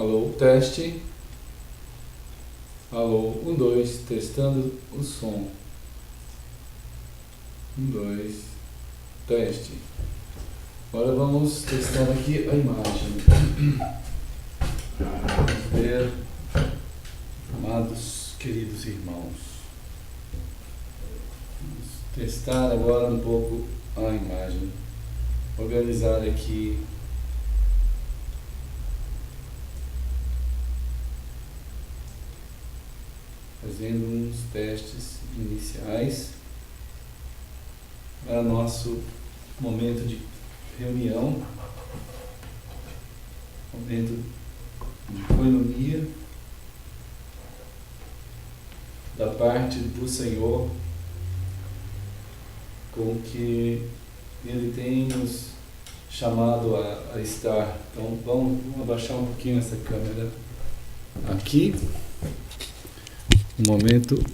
Alô, teste. Alô, 1, 2, testando o som. 1, 2, teste. Agora vamos testar aqui a imagem. Vamos ver, amados, queridos irmãos. Vamos testar agora um pouco a imagem. Organizar aqui fazendo uns testes iniciais para nosso momento de reunião, momento de coinonia da parte do Senhor, com que Ele tem nos chamado a estar. Então vamos abaixar um pouquinho essa câmera aqui. Um momento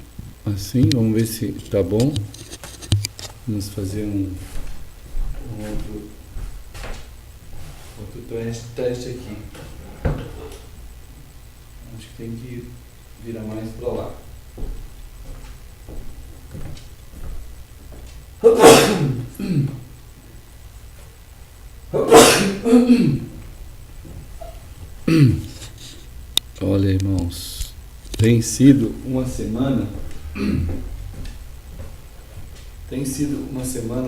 assim, vamos ver se está bom. Vamos fazer um outro teste aqui. Acho que tem que virar mais para lá. Olha, irmãos, tem sido uma semana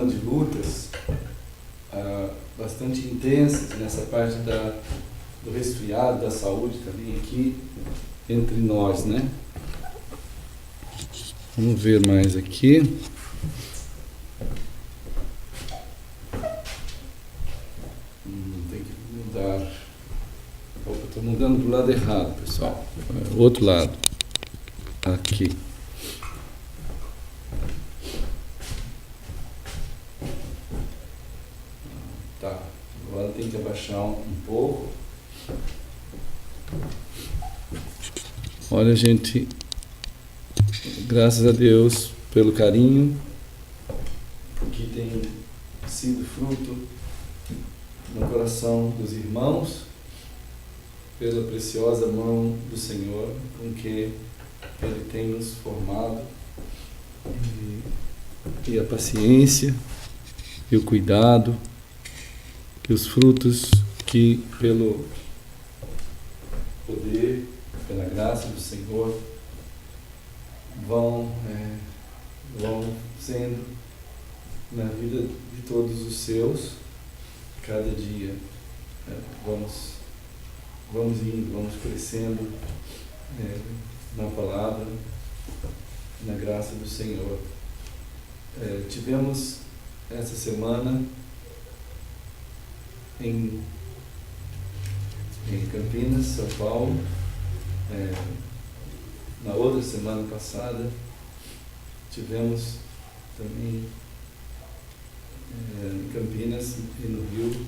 de lutas bastante intensas nessa parte do resfriado, da saúde também aqui entre nós, né? Vamos ver mais aqui. Tem que mudar. Opa, estou mudando do lado errado, pessoal. Outro lado. Aqui. Tá. Agora tem que abaixar um pouco. Olha, gente, graças a Deus pelo carinho que tem sido fruto no coração dos irmãos, pela preciosa mão do Senhor com que Ele tem nos formado, e a paciência e o cuidado e os frutos que pelo poder, pela graça do Senhor vão sendo na vida de todos os seus. Cada dia vamos indo, vamos crescendo na palavra, na graça do Senhor. Tivemos essa semana em Campinas, São Paulo. Na outra semana passada tivemos também em Campinas e no Rio,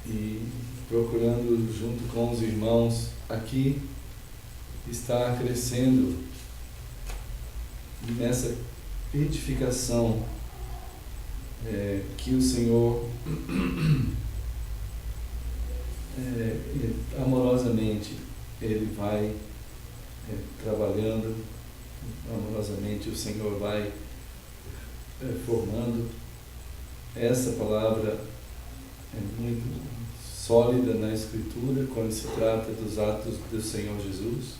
e procurando junto com os irmãos aqui estar crescendo nessa edificação que o Senhor amorosamente Ele vai trabalhando, amorosamente o Senhor vai formando. Essa palavra é muito sólida na Escritura quando se trata dos atos do Senhor Jesus,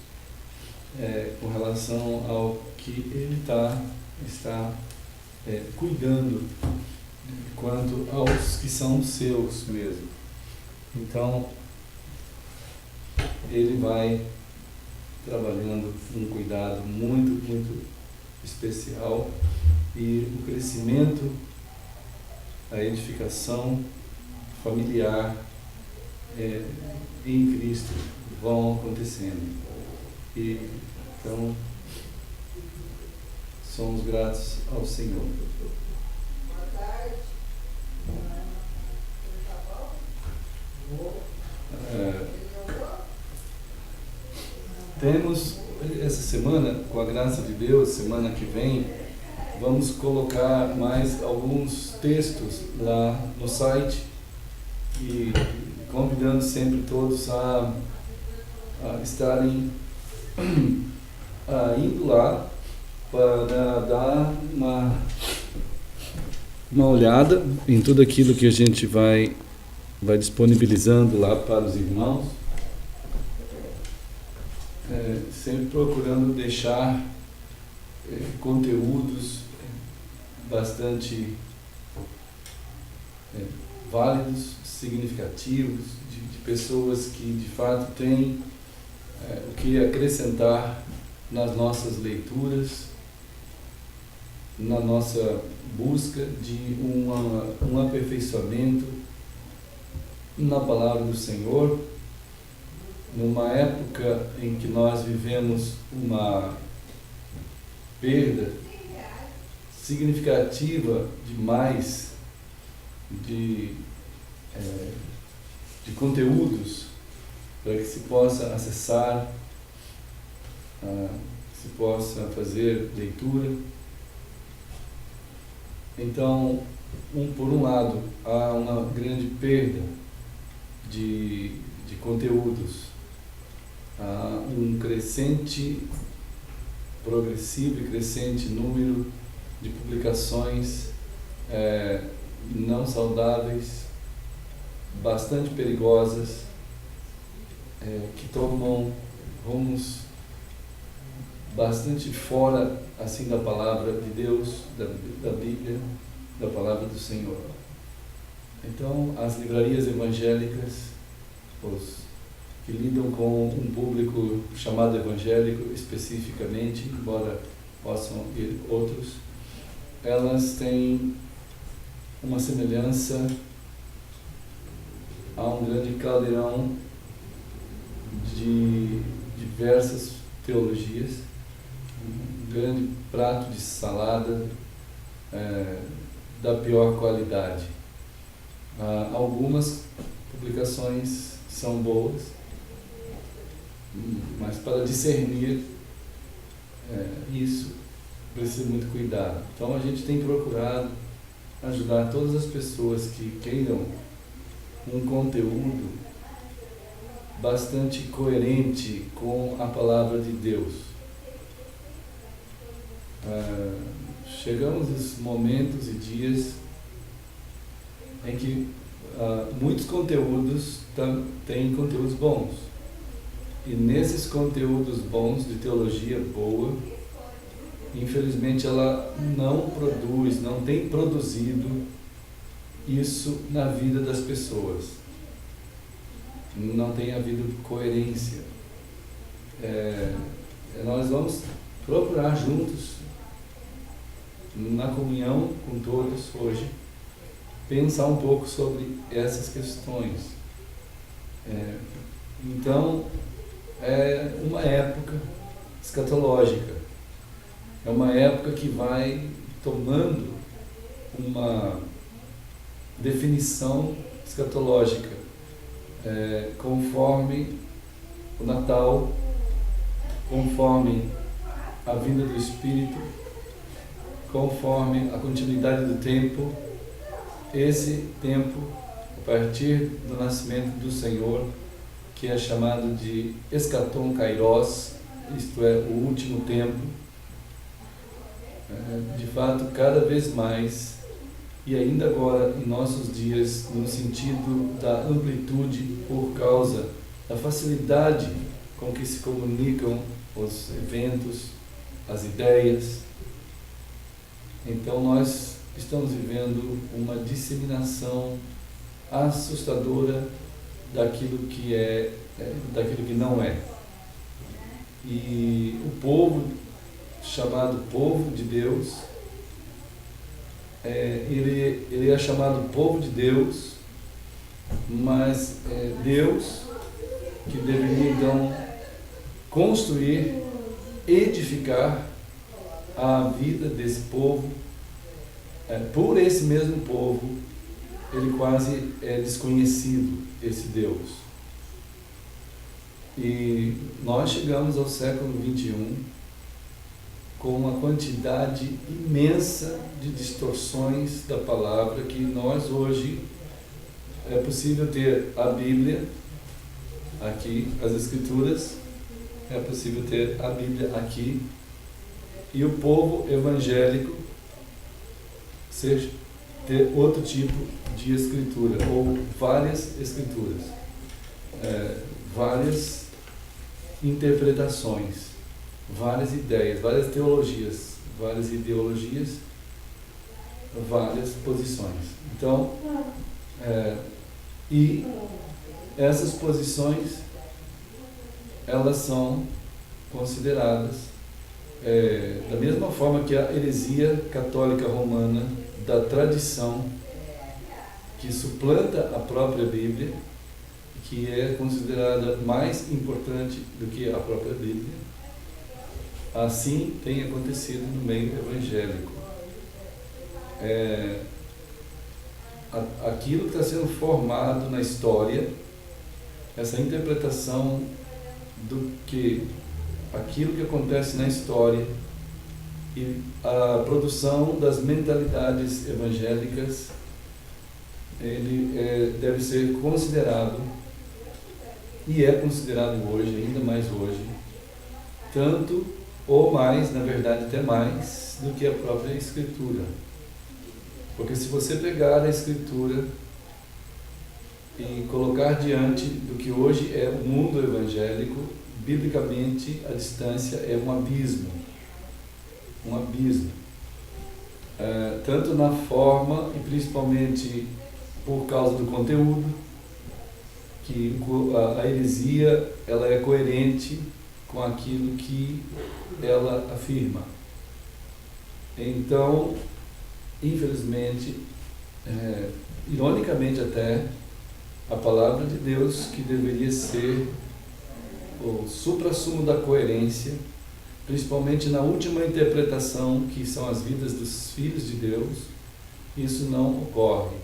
com relação ao que Ele está cuidando quanto aos que são seus mesmo. Então, Ele vai trabalhando um cuidado muito, muito especial, e o crescimento, a edificação familiar em Cristo vão acontecendo. E então somos gratos ao Senhor. Boa tarde. Temos essa semana, com a graça de Deus, semana que vem, vamos colocar mais alguns textos lá no site, e convidando sempre todos a estarem indo lá para dar uma olhada em tudo aquilo que a gente vai disponibilizando lá para os irmãos, sempre procurando deixar conteúdos bastante válidos, significativos, de pessoas que de fato têm o que acrescentar nas nossas leituras, na nossa busca de um aperfeiçoamento na palavra do Senhor, numa época em que nós vivemos uma perda significativa demais de conteúdos para que se possa acessar, se possa fazer leitura. Então, por um lado, há uma grande perda de conteúdos, há um progressivo e crescente número de publicações não saudáveis, bastante perigosas, que tomam rumos bastante fora assim da palavra de Deus, da Bíblia, da palavra do Senhor. Então, as livrarias evangélicas, os que lidam com um público chamado evangélico especificamente, embora possam ir outros, elas têm uma semelhança a um grande caldeirão de diversas teologias, um grande prato de salada da pior qualidade. Algumas publicações são boas, mas para discernir isso precisa muito cuidado. Então a gente tem procurado ajudar todas as pessoas que queiram um conteúdo bastante coerente com a palavra de Deus. Chegamos aos momentos e dias em que muitos conteúdos têm conteúdos bons, e nesses conteúdos bons de teologia boa, infelizmente ela não tem produzido isso na vida das pessoas, não tem havido coerência. Nós vamos procurar juntos, na comunhão com todos hoje, pensar um pouco sobre essas questões. Então, é uma época escatológica, é uma época que vai tomando uma definição escatológica, conforme o Natal, conforme a vinda do Espírito, conforme a continuidade do tempo. Esse tempo, a partir do nascimento do Senhor, que é chamado de eschaton kairos, isto é, o último tempo, de fato, cada vez mais, e ainda agora em nossos dias, no sentido da amplitude, por causa da facilidade com que se comunicam os eventos, as ideias. Então nós estamos vivendo uma disseminação assustadora daquilo que não é. E o povo, chamado povo de Deus, ele é chamado povo de Deus, mas Deus que deveria então construir, edificar a vida desse povo, por esse mesmo povo, ele quase é desconhecido, esse Deus. E nós chegamos ao século XXI com uma quantidade imensa de distorções da palavra, que nós hoje é possível ter a Bíblia aqui as Escrituras, é possível ter a Bíblia aqui, e o povo evangélico ter outro tipo de escritura, ou várias escrituras, várias interpretações, várias ideias, várias teologias, várias ideologias, várias posições. Então, e essas posições, elas são consideradas da mesma forma que a heresia católica romana da tradição, que suplanta a própria Bíblia, que é considerada mais importante do que a própria Bíblia. Assim tem acontecido no meio evangélico. Aquilo que está sendo formado na história, essa interpretação do que aquilo que acontece na história e a produção das mentalidades evangélicas, ele deve ser considerado, e é considerado hoje, ainda mais hoje, tanto ou mais, na verdade até mais, do que a própria Escritura. Porque se você pegar a Escritura e colocar diante do que hoje é o mundo evangélico, biblicamente a distância é um abismo. Um abismo. Tanto na forma e principalmente por causa do conteúdo, que a heresia ela é coerente com aquilo que ela afirma. Então, infelizmente, ironicamente até, a palavra de Deus, que deveria ser o suprassumo da coerência, principalmente na última interpretação, que são as vidas dos filhos de Deus, isso não ocorre.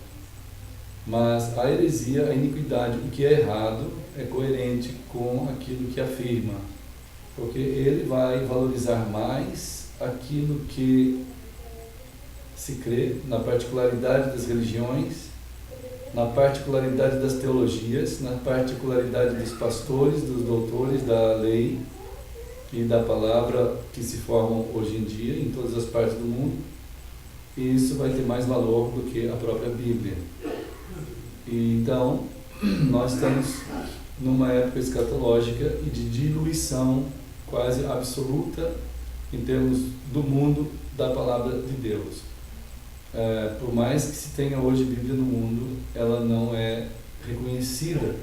Mas a heresia, a iniquidade, o que é errado, é coerente com aquilo que afirma, porque ele vai valorizar mais aquilo que se crê, na particularidade das religiões, na particularidade das teologias, na particularidade dos pastores, dos doutores da lei e da palavra que se formam hoje em dia em todas as partes do mundo, e isso vai ter mais valor do que a própria Bíblia. E então, nós estamos numa época escatológica e de diluição quase absoluta em termos do mundo da palavra de Deus. Por mais que se tenha hoje Bíblia no mundo, ela não é reconhecida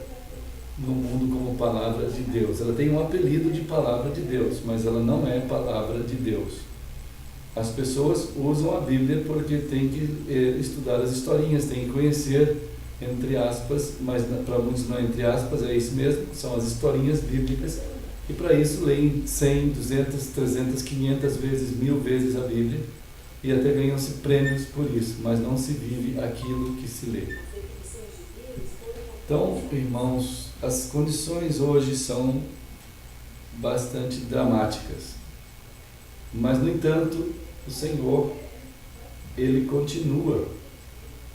no mundo como palavra de Deus. Ela tem um apelido de palavra de Deus, mas ela não é palavra de Deus. As pessoas usam a Bíblia porque tem que estudar as historinhas, tem que conhecer, entre aspas, mas para muitos não é entre aspas, é isso mesmo, são as historinhas bíblicas, e para isso leem 100, 200, 300, 500 vezes, 1000 vezes a Bíblia, e até ganham-se prêmios por isso, mas não se vive aquilo que se lê. Então, irmãos, as condições hoje são bastante dramáticas, mas, no entanto, o Senhor, Ele continua,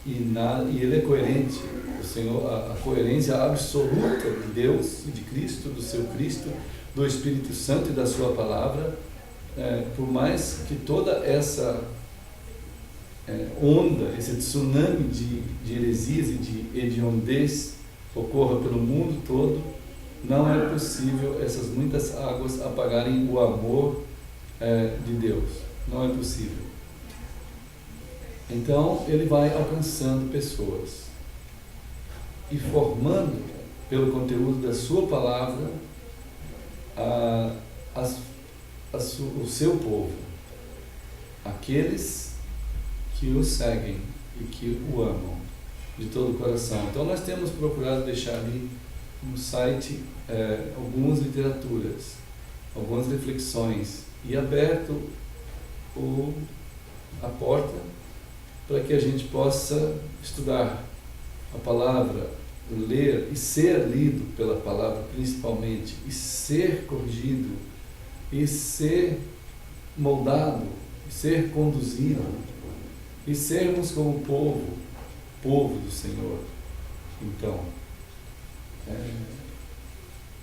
e Ele é coerente. O Senhor, a coerência absoluta de Deus e de Cristo, do seu Cristo, do Espírito Santo e da sua palavra, por mais que toda essa onda, esse tsunami de heresias e de hediondez ocorra pelo mundo todo, não é possível essas muitas águas apagarem o amor de Deus. Não é possível. Então, ele vai alcançando pessoas e formando, pelo conteúdo da sua palavra, o seu povo, aqueles que o seguem e que o amam de todo o coração. Então, nós temos procurado deixar ali no site algumas literaturas, algumas reflexões, e aberto a porta para que a gente possa estudar a palavra, ler e ser lido pela palavra principalmente, e ser corrigido, e ser moldado, e ser conduzido, e sermos como povo do Senhor. Então,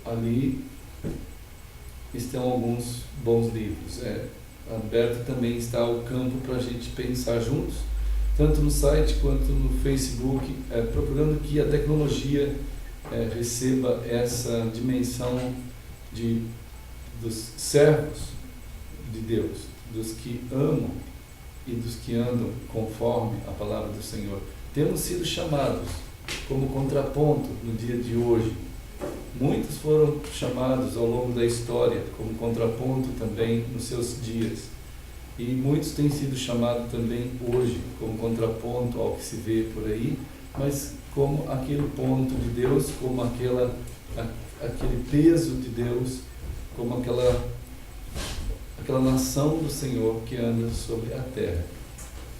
ali estão alguns bons livros. Aberto também está o campo para a gente pensar juntos, tanto no site quanto no Facebook, procurando que a tecnologia receba essa dimensão dos servos de Deus, dos que amam e dos que andam conforme a palavra do Senhor. Temos sido chamados como contraponto no dia de hoje. Muitos foram chamados ao longo da história como contraponto também nos seus dias. E muitos têm sido chamados também hoje como contraponto ao que se vê por aí, mas como aquele ponto de Deus, como aquele peso de Deus, como aquela nação do Senhor que anda sobre a terra.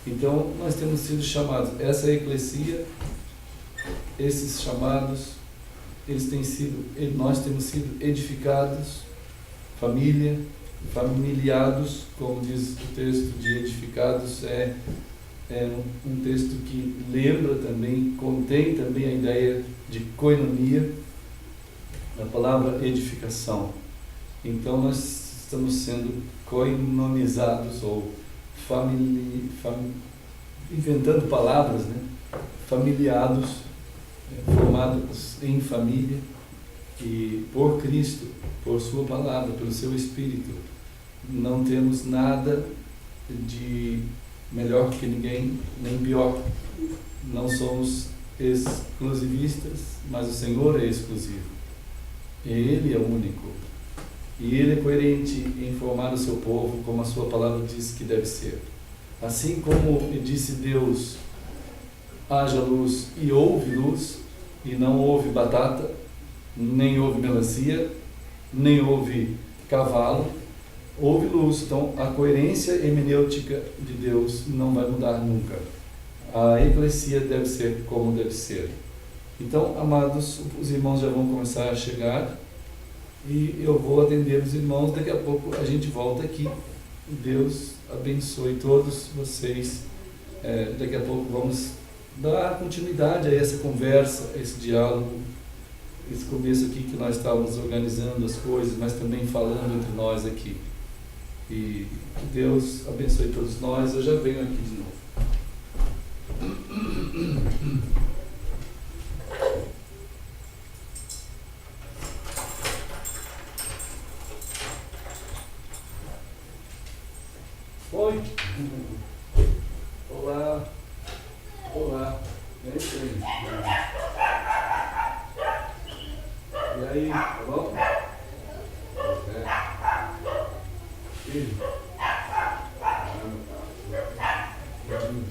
Então, nós temos sido chamados, essa eclesia, esses chamados, nós temos sido edificados, familiados, como diz o texto de edificados, é um texto que lembra também, contém também a ideia de koinonia, a palavra edificação. Então nós estamos sendo koinonizados, ou inventando palavras, né? Familiados, formados em família, e por Cristo, por sua palavra, pelo seu Espírito. Não temos nada de melhor que ninguém, nem pior. Não somos exclusivistas, mas o Senhor é exclusivo. Ele é único. E Ele é coerente em formar o seu povo como a sua palavra diz que deve ser. Assim como disse Deus, haja luz, e houve luz, e não houve batata, nem houve melancia, nem houve cavalo, houve luz. Então a coerência hermenêutica de Deus não vai mudar nunca. A eclesia deve ser como deve ser. Então, amados, os irmãos já vão começar a chegar e eu vou atender os irmãos. Daqui a pouco a gente volta aqui. Deus abençoe todos vocês. Daqui a pouco vamos dar continuidade a essa conversa, a esse diálogo, esse começo aqui que nós estávamos organizando as coisas, mas também falando entre nós aqui. E que Deus abençoe todos nós. Eu já venho aqui de novo. Oi. Olá. Olá. É isso aí. E aí, tá bom? Filho.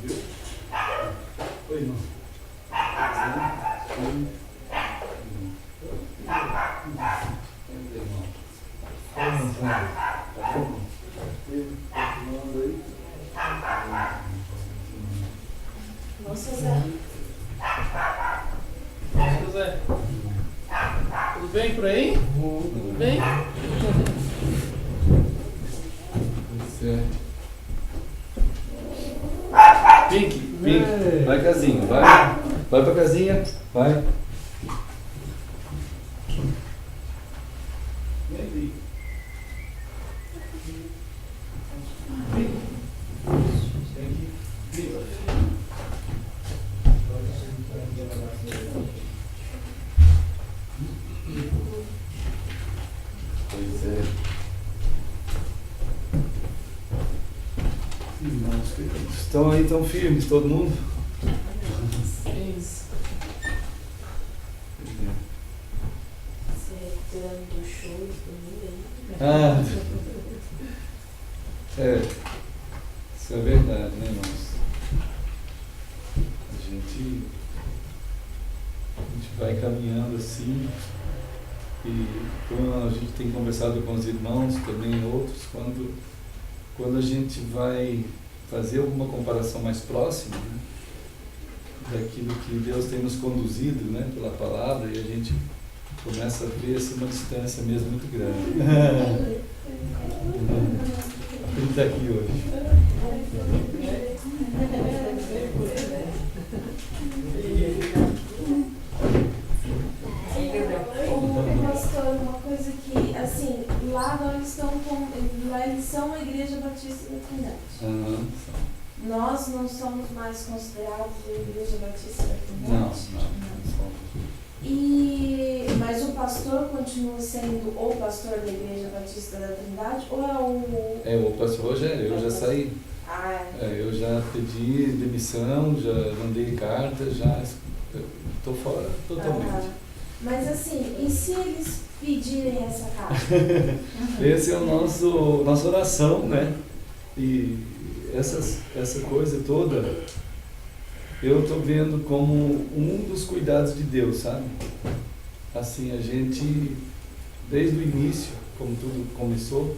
Viu? Oi, irmão. Sim. Tá bom? Nossa, Zé. José, tudo bem por aí? Tudo bem? Certo. Pink, vai casinha, vai pra casinha, vai. Pois é. Irmãos queridos, estão aí tão firmes, todo mundo? Isso. Se recuperando do show do domingo aí. Ah, isso é verdade, né, irmãos? A gente vai caminhando assim, e como a gente tem conversado com os irmãos, também outros, quando a gente vai fazer alguma comparação mais próxima, né, daquilo que Deus tem nos conduzido, né, pela palavra, e a gente começa a ver assim, uma distância mesmo muito grande. Ele está aqui hoje. Pastor, são a Igreja Batista da Trindade. Aham. Nós não somos mais considerados a Igreja Batista da Não, Trindade? não. Mas o pastor continua sendo o pastor da Igreja Batista da Trindade ou é o... É o pastor Rogério, eu já saí. Ah, Eu já pedi demissão, já mandei carta, já estou fora totalmente. Mas assim, e se eles pedirem essa carta? Esse é o nossa oração, né? E essa coisa toda eu estou vendo como um dos cuidados de Deus, sabe? Assim, a gente, desde o início, como tudo começou,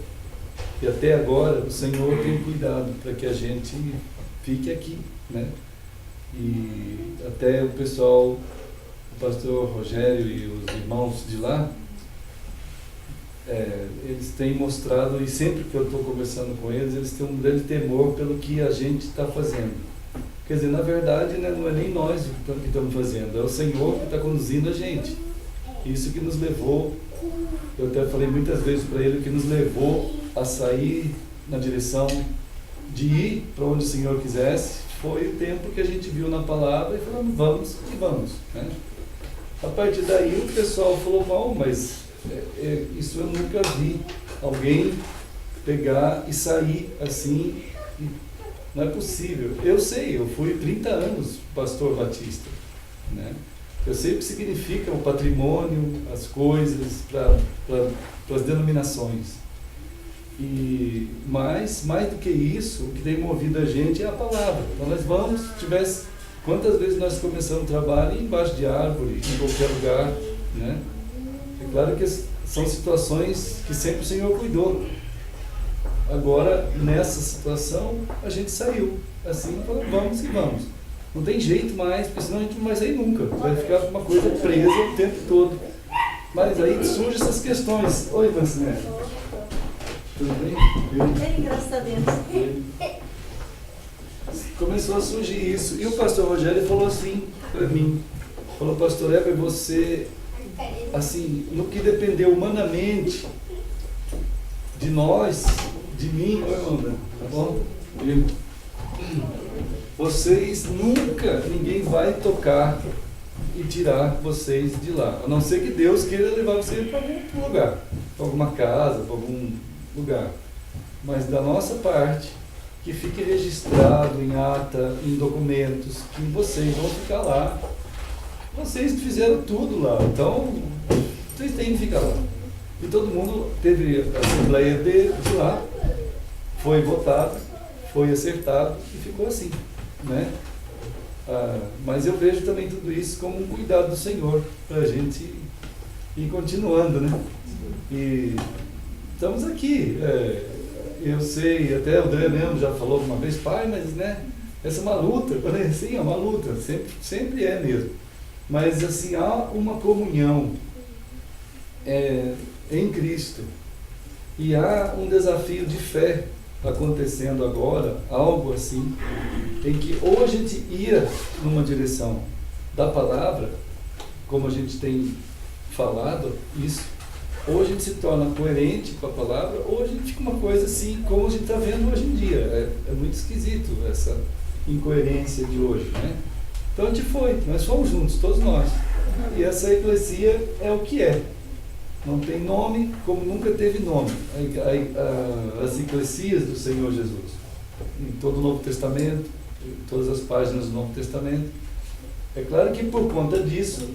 e até agora, o Senhor tem cuidado para que a gente fique aqui, né? E até o pessoal, o pastor Rogério e os irmãos de lá, eles têm mostrado, e sempre que eu estou conversando com eles, eles têm um grande temor pelo que a gente está fazendo. Quer dizer, na verdade, né, não é nem nós que estamos fazendo, é o Senhor que está conduzindo a gente. Isso que nos levou, eu até falei muitas vezes para ele, que nos levou a sair na direção de ir para onde o Senhor quisesse, foi o tempo que a gente viu na palavra e falamos, vamos e vamos, né? A partir daí o pessoal falou, bom, mas isso eu nunca vi alguém pegar e sair assim, não é possível. Eu sei, eu fui 30 anos pastor batista, né? Eu sei o que significa o patrimônio, as coisas, para as denominações. Mas, mais do que isso, o que tem movido a gente é a palavra. Então nós vamos, quantas vezes nós começamos o trabalho embaixo de árvore, em qualquer lugar, né? É claro que são situações que sempre o Senhor cuidou. Agora, nessa situação, a gente saiu. Assim, falou, vamos e vamos. Não tem jeito mais, porque senão a gente não vai sair nunca. Vai ficar uma coisa presa o tempo todo. Mas aí surgem essas questões. Oi, Vancinete. Tudo bem? Bem, graças a Deus. Começou a surgir isso. E o pastor Rogério falou assim para mim. Falou, pastor Heber, você, assim, no que dependeu humanamente de nós, de mim, oi, Amanda, tá bom? Vocês nunca, ninguém vai tocar e tirar vocês de lá. A não ser que Deus queira levar vocês para algum lugar, para alguma casa, para algum lugar. Mas da nossa parte, que fique registrado em ata, em documentos, que vocês vão ficar lá. Vocês fizeram tudo lá, então vocês têm que ficar lá. E todo mundo teve a assembleia de lá, foi votado, foi acertado e ficou assim, né? Mas eu vejo também tudo isso como um cuidado do Senhor para a gente ir continuando, né? E estamos aqui. Eu sei, até o André mesmo já falou uma vez, pai, mas né, essa é uma luta. Eu falei, sim, é uma luta, sempre é mesmo. Mas assim, há uma comunhão em Cristo e há um desafio de fé acontecendo agora, algo assim, em que ou a gente ia numa direção da palavra, como a gente tem falado isso, ou a gente se torna coerente com a palavra, ou a gente fica uma coisa assim, como a gente está vendo hoje em dia. É muito esquisito essa incoerência de hoje, né? Então a gente nós fomos juntos, todos nós. E essa eclesia é o que é. Não tem nome como nunca teve nome. As eclesias do Senhor Jesus. Em todo o Novo Testamento, em todas as páginas do Novo Testamento. É claro que por conta disso,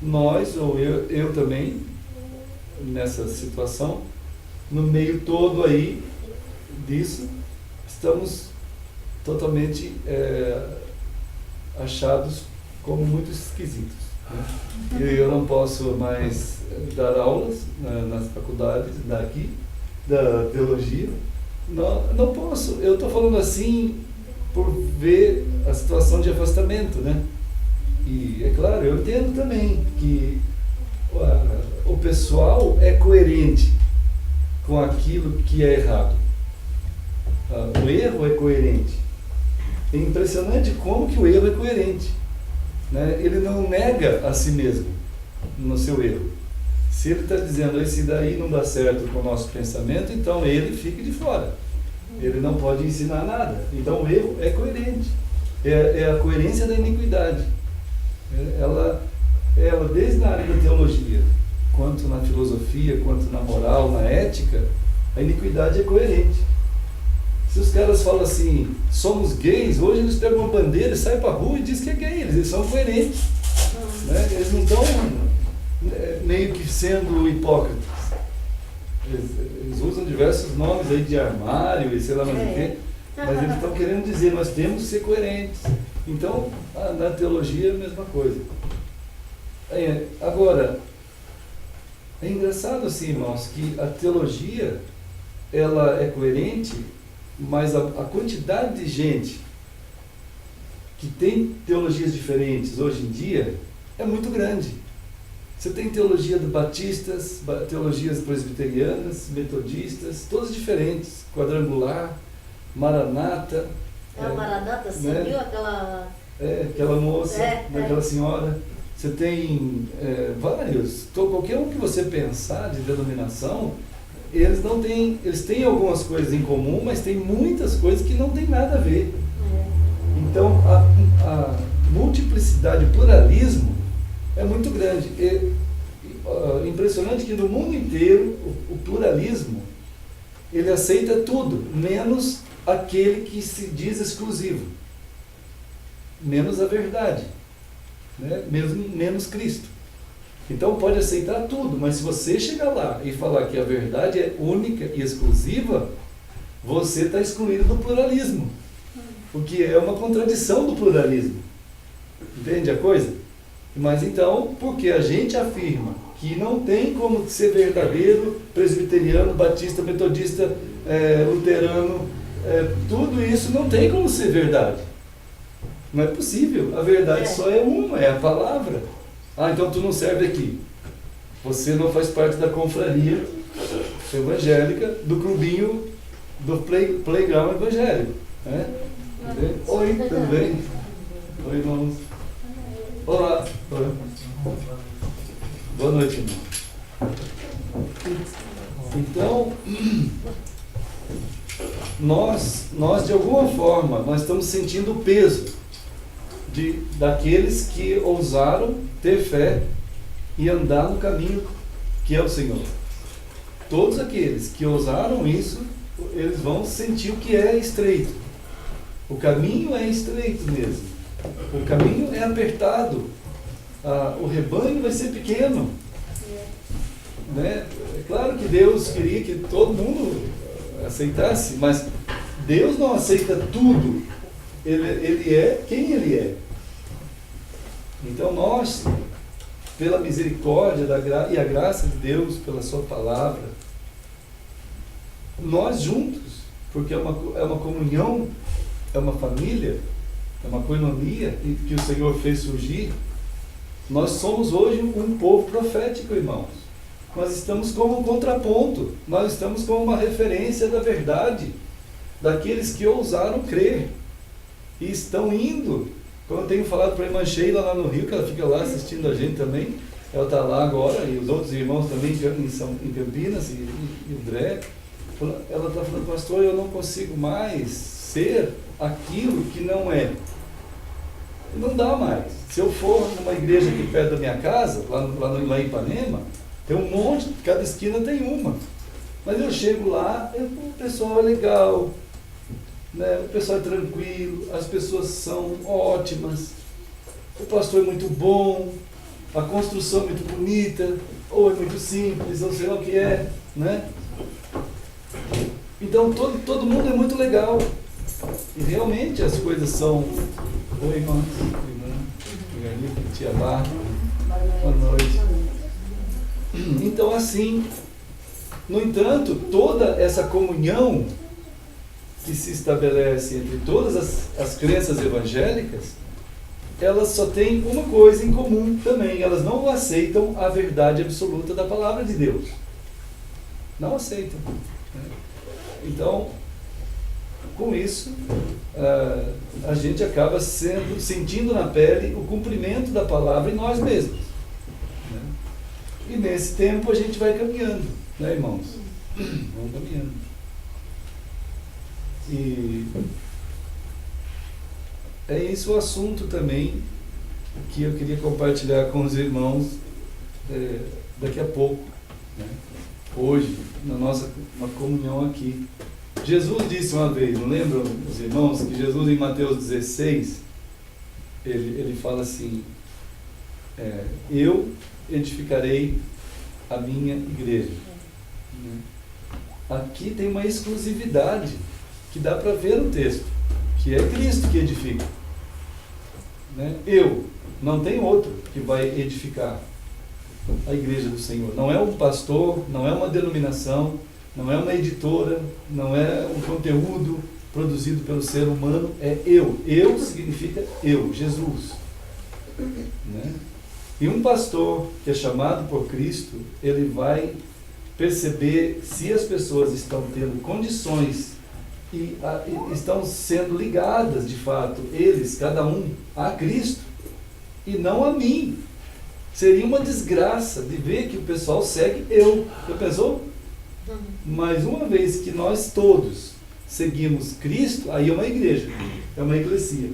nós, ou eu também, nessa situação, no meio todo aí disso, estamos totalmente achados como muito esquisitos, né? Eu não posso mais dar aulas nas faculdades daqui, da teologia, não posso. Eu estou falando assim por ver a situação de afastamento, né? E é claro, eu entendo também que o pessoal é coerente com aquilo que é errado. O erro é coerente. É impressionante como que o erro é coerente, né? Ele não nega a si mesmo no seu erro. Se ele está dizendo, esse daí não dá certo com o nosso pensamento, então ele fica de fora. Ele não pode ensinar nada. Então o erro é coerente. É a coerência da iniquidade. Ela, desde a área da teologia, quanto na filosofia, quanto na moral, na ética, a iniquidade é coerente. Se os caras falam assim, somos gays, hoje eles pegam uma bandeira e saem para a rua e dizem que é gay. Eles são coerentes. Né? Eles não estão meio que sendo hipócritas. Eles usam diversos nomes aí de armário e sei lá mais o quê, mas eles estão querendo dizer, nós temos que ser coerentes. Então, na teologia é a mesma coisa. Agora, é engraçado assim, irmãos, que a teologia, ela é coerente, mas a quantidade de gente que tem teologias diferentes hoje em dia é muito grande. Você tem teologia de batistas, teologias presbiterianas, metodistas, todas diferentes, quadrangular, maranata. A Maranata, você né? viu aquela... aquela moça, aquela senhora. Você tem vários, qualquer um que você pensar de denominação, eles têm algumas coisas em comum, mas tem muitas coisas que não tem nada a ver. Então, a multiplicidade, o pluralismo é muito grande. Impressionante que no mundo inteiro, o pluralismo, ele aceita tudo, menos aquele que se diz exclusivo. Menos a verdade. Né? Menos Cristo. Então pode aceitar tudo, mas se você chegar lá e falar que a verdade é única e exclusiva, você está excluído do pluralismo, o que é uma contradição do pluralismo. Entende a coisa? Mas então, porque a gente afirma que não tem como ser verdadeiro, presbiteriano, batista, metodista, luterano, tudo isso não tem como ser verdade. Não é possível, a verdade só é uma, é a palavra. Então tu não serve aqui. Você não faz parte da confraria evangélica, do clubinho, do playground evangélico. Né? Oi, tudo bem? Oi, irmãos. Olá. Oi. Boa noite, irmão. Então, nós de alguma forma, nós estamos sentindo o peso daqueles que ousaram ter fé e andar no caminho que é o Senhor. Todos aqueles que ousaram isso, eles vão sentir o que é estreito. O caminho é estreito mesmo. O caminho é apertado. O rebanho vai ser pequeno. Né? É claro que Deus queria que todo mundo aceitasse, mas Deus não aceita tudo. Ele é quem Ele é. Então nós, pela misericórdia e a graça de Deus, pela sua palavra, nós juntos, porque é uma comunhão, é uma família, é uma coinonia que o Senhor fez surgir, nós somos hoje um povo profético, irmãos. Nós estamos como um contraponto, nós estamos como uma referência da verdade, daqueles que ousaram crer e estão indo. Como eu tenho falado para a irmã Sheila lá no Rio, que ela fica lá assistindo a gente também, ela está lá agora, e os outros irmãos também em Campinas, e o André, ela está falando, pastor, eu não consigo mais ser aquilo que não é. Não dá mais. Se eu for numa igreja aqui perto da minha casa, lá em Ipanema, tem um monte, cada esquina tem uma. Mas eu chego lá, o pessoal é legal, né? O pessoal é tranquilo, as pessoas são ótimas, o pastor é muito bom, a construção é muito bonita, ou é muito simples, ou sei lá o que é, né? Então todo mundo é muito legal. E realmente as coisas são... Oi, irmãs, tia Bar, boa noite. Então assim, no entanto, toda essa comunhão que se estabelece entre todas as crenças evangélicas, elas só têm uma coisa em comum também: elas não aceitam a verdade absoluta da palavra de Deus. Não aceitam. Então, com isso, a gente acaba sentindo na pele o cumprimento da palavra em nós mesmos. E nesse tempo a gente vai caminhando, né, irmãos? Vamos caminhando. E é esse o assunto também que eu queria compartilhar com os irmãos daqui a pouco, né? Hoje, na nossa comunhão aqui. Jesus disse uma vez, não lembram os irmãos, que Jesus em Mateus 16, ele fala assim, eu edificarei a minha igreja. Aqui tem uma exclusividade que dá para ver no texto, que é Cristo que edifica, né? Não tem outro que vai edificar a igreja do Senhor. Não é um pastor, não é uma denominação, não é uma editora, não é um conteúdo produzido pelo ser humano, é eu. Eu significa eu, Jesus, né? E um pastor que é chamado por Cristo, ele vai perceber se as pessoas estão tendo condições e estão sendo ligadas de fato, eles, cada um, a Cristo e não a mim. Seria uma desgraça de ver que o pessoal segue eu. Já pensou? Mas uma vez que nós todos seguimos Cristo, aí é uma igreja, é uma eclesia.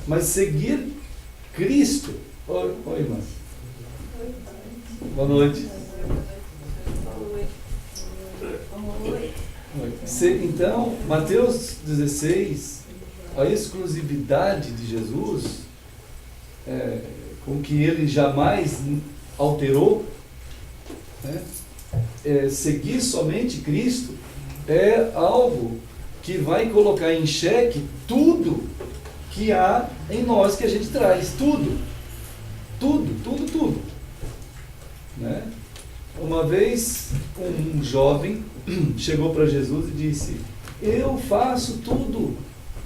Mas seguir Cristo... Oi, irmãs. Boa noite. Então, Mateus 16, a exclusividade de Jesus, com que ele jamais alterou, né? Seguir somente Cristo é algo que vai colocar em xeque tudo que há em nós que a gente traz, tudo, né? Uma vez um jovem chegou para Jesus e disse: eu faço tudo,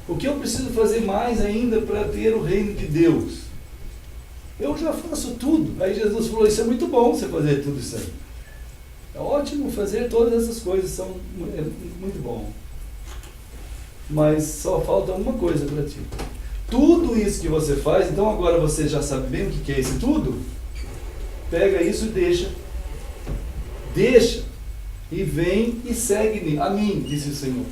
o que eu preciso fazer mais ainda para ter o reino de Deus? Eu já faço tudo. Aí Jesus falou: isso é muito bom você fazer tudo isso aí, é ótimo fazer todas essas coisas, é muito bom, mas só falta uma coisa para ti. Tudo isso que você faz, então agora você já sabe bem o que é isso tudo? Pega isso e deixa, e vem e segue-me, a mim, disse o Senhor.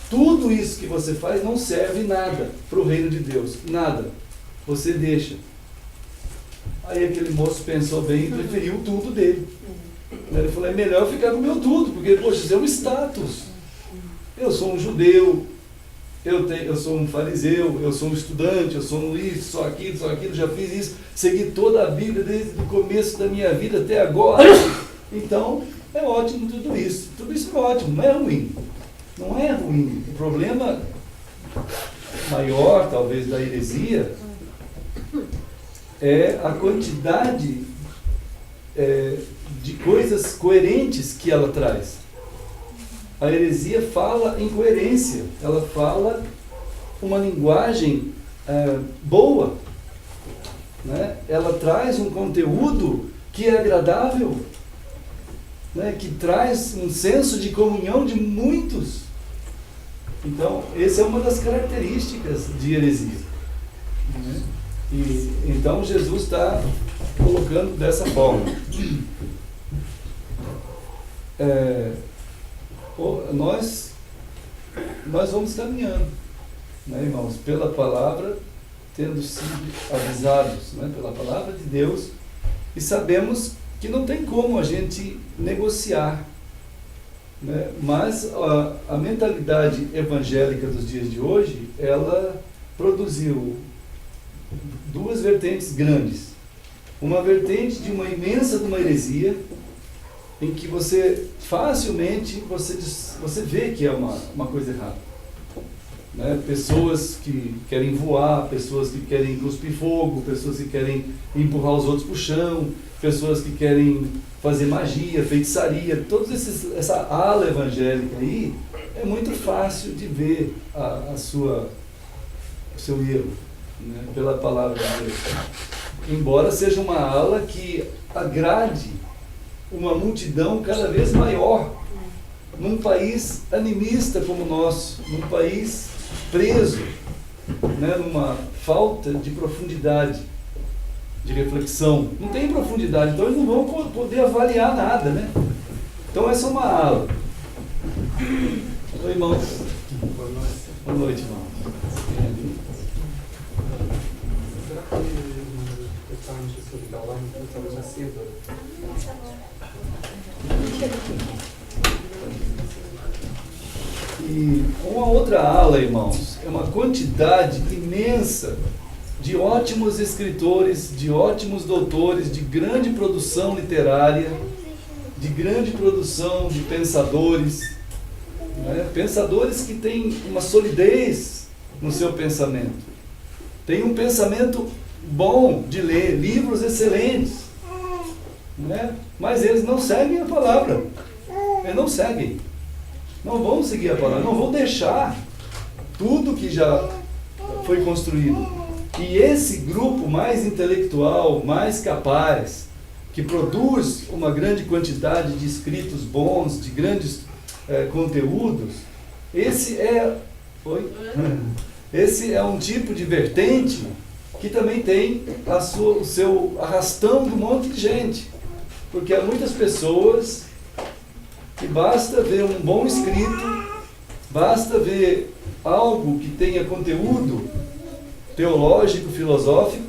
Tudo isso que você faz não serve nada para o reino de Deus, nada, você deixa. Aí aquele moço pensou bem e preferiu tudo dele. Ele falou: é melhor eu ficar com o meu tudo, porque, poxa, isso é um status. Eu sou um judeu, eu sou um fariseu, eu sou um estudante, eu sou um isso, sou aquilo, já fiz isso, segui toda a Bíblia desde o começo da minha vida até agora. Então, é ótimo tudo isso. Tudo isso é ótimo, não é ruim. Não é ruim. O problema maior, talvez, da heresia é a quantidade de coisas coerentes que ela traz. A heresia fala em coerência, ela fala uma linguagem boa, né? Ela traz um conteúdo que é agradável, né? Que traz um senso de comunhão de muitos. Então, essa é uma das características de heresia, né? E então Jesus está colocando dessa forma. Nós vamos caminhando, né, irmãos, pela palavra, tendo sido avisados, né, pela palavra de Deus, e sabemos que não tem como a gente negociar, né, mas a mentalidade evangélica dos dias de hoje, ela produziu duas vertentes grandes. Uma vertente de uma imensa de uma heresia, em que você facilmente você vê que é uma coisa errada, né? Pessoas que querem voar, pessoas que querem cuspir fogo, pessoas que querem empurrar os outros para o chão, pessoas que querem fazer magia, feitiçaria, essa ala evangélica aí, é muito fácil de ver o seu erro, né? Pela palavra de Deus. Embora seja uma ala que agrade uma multidão cada vez maior, num país animista como o nosso, num país preso, né, numa falta de profundidade. de reflexão, não tem profundidade, então eles não vão poder avaliar nada, né? Então essa é uma ala. Oi, irmãos. Boa noite, irmão. Será que eu estava no professor de Galvão, eu estava já cedo? E uma outra ala, irmãos, é uma quantidade imensa de ótimos escritores, de ótimos doutores, de grande produção literária, de grande produção de pensadores, né? Pensadores que têm uma solidez no seu pensamento, têm um pensamento bom de ler, livros excelentes, né? Mas eles não seguem a palavra, eles não seguem, não vão seguir a palavra, não vão deixar tudo que já foi construído. E esse grupo mais intelectual, mais capaz, que produz uma grande quantidade de escritos bons, de grandes conteúdos, esse é um tipo de vertente que também tem o seu arrastão de um monte de gente. Porque há muitas pessoas que basta ver um bom escrito, basta ver algo que tenha conteúdo teológico, filosófico,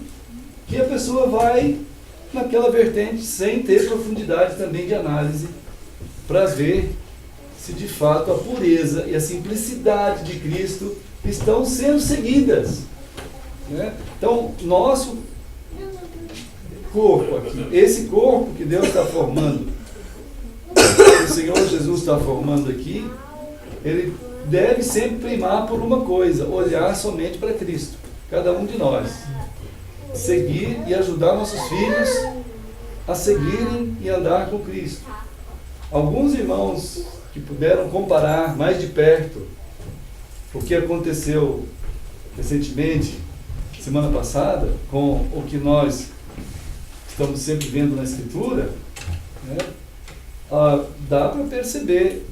que a pessoa vai naquela vertente sem ter profundidade também de análise para ver se de fato a pureza e a simplicidade de Cristo estão sendo seguidas, né? Então, nosso corpo aqui, esse corpo que Deus está formando, que o Senhor Jesus está formando aqui, ele deve sempre primar por uma coisa: olhar somente para Cristo. Cada um de nós seguir e ajudar nossos filhos a seguirem e andar com Cristo. Alguns irmãos que puderam comparar mais de perto o que aconteceu recentemente, semana passada, com o que nós estamos sempre vendo na Escritura, né? Dá para perceber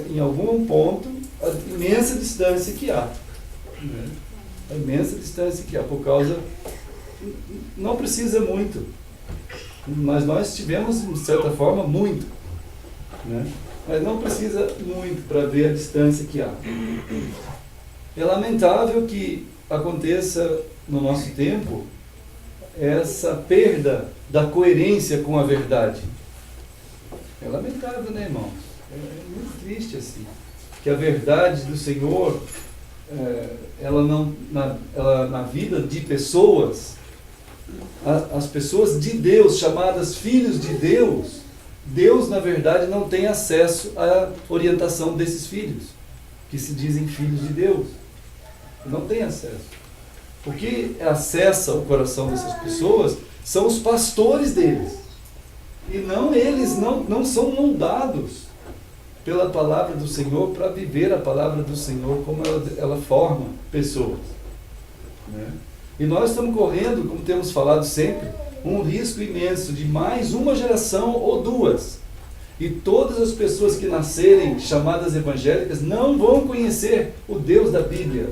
em algum ponto a imensa distância que há, né? A imensa distância que há, por causa, não precisa muito, mas nós tivemos, de certa forma, muito, né? Mas não precisa muito para ver a distância que há. É lamentável que aconteça no nosso tempo essa perda da coerência com a verdade. É lamentável, né, irmãos? É muito triste assim, que a verdade do Senhor, ela na vida de pessoas, as pessoas de Deus, chamadas filhos de Deus, Deus, na verdade, não tem acesso à orientação desses filhos, que se dizem filhos de Deus. Não tem acesso. O que acessa o coração dessas pessoas são os pastores deles. E não eles não são moldados pela palavra do Senhor para viver a palavra do Senhor como ela forma pessoas, né? E nós estamos correndo, como temos falado sempre, um risco imenso de mais uma geração ou duas. E todas as pessoas que nascerem chamadas evangélicas não vão conhecer o Deus da Bíblia.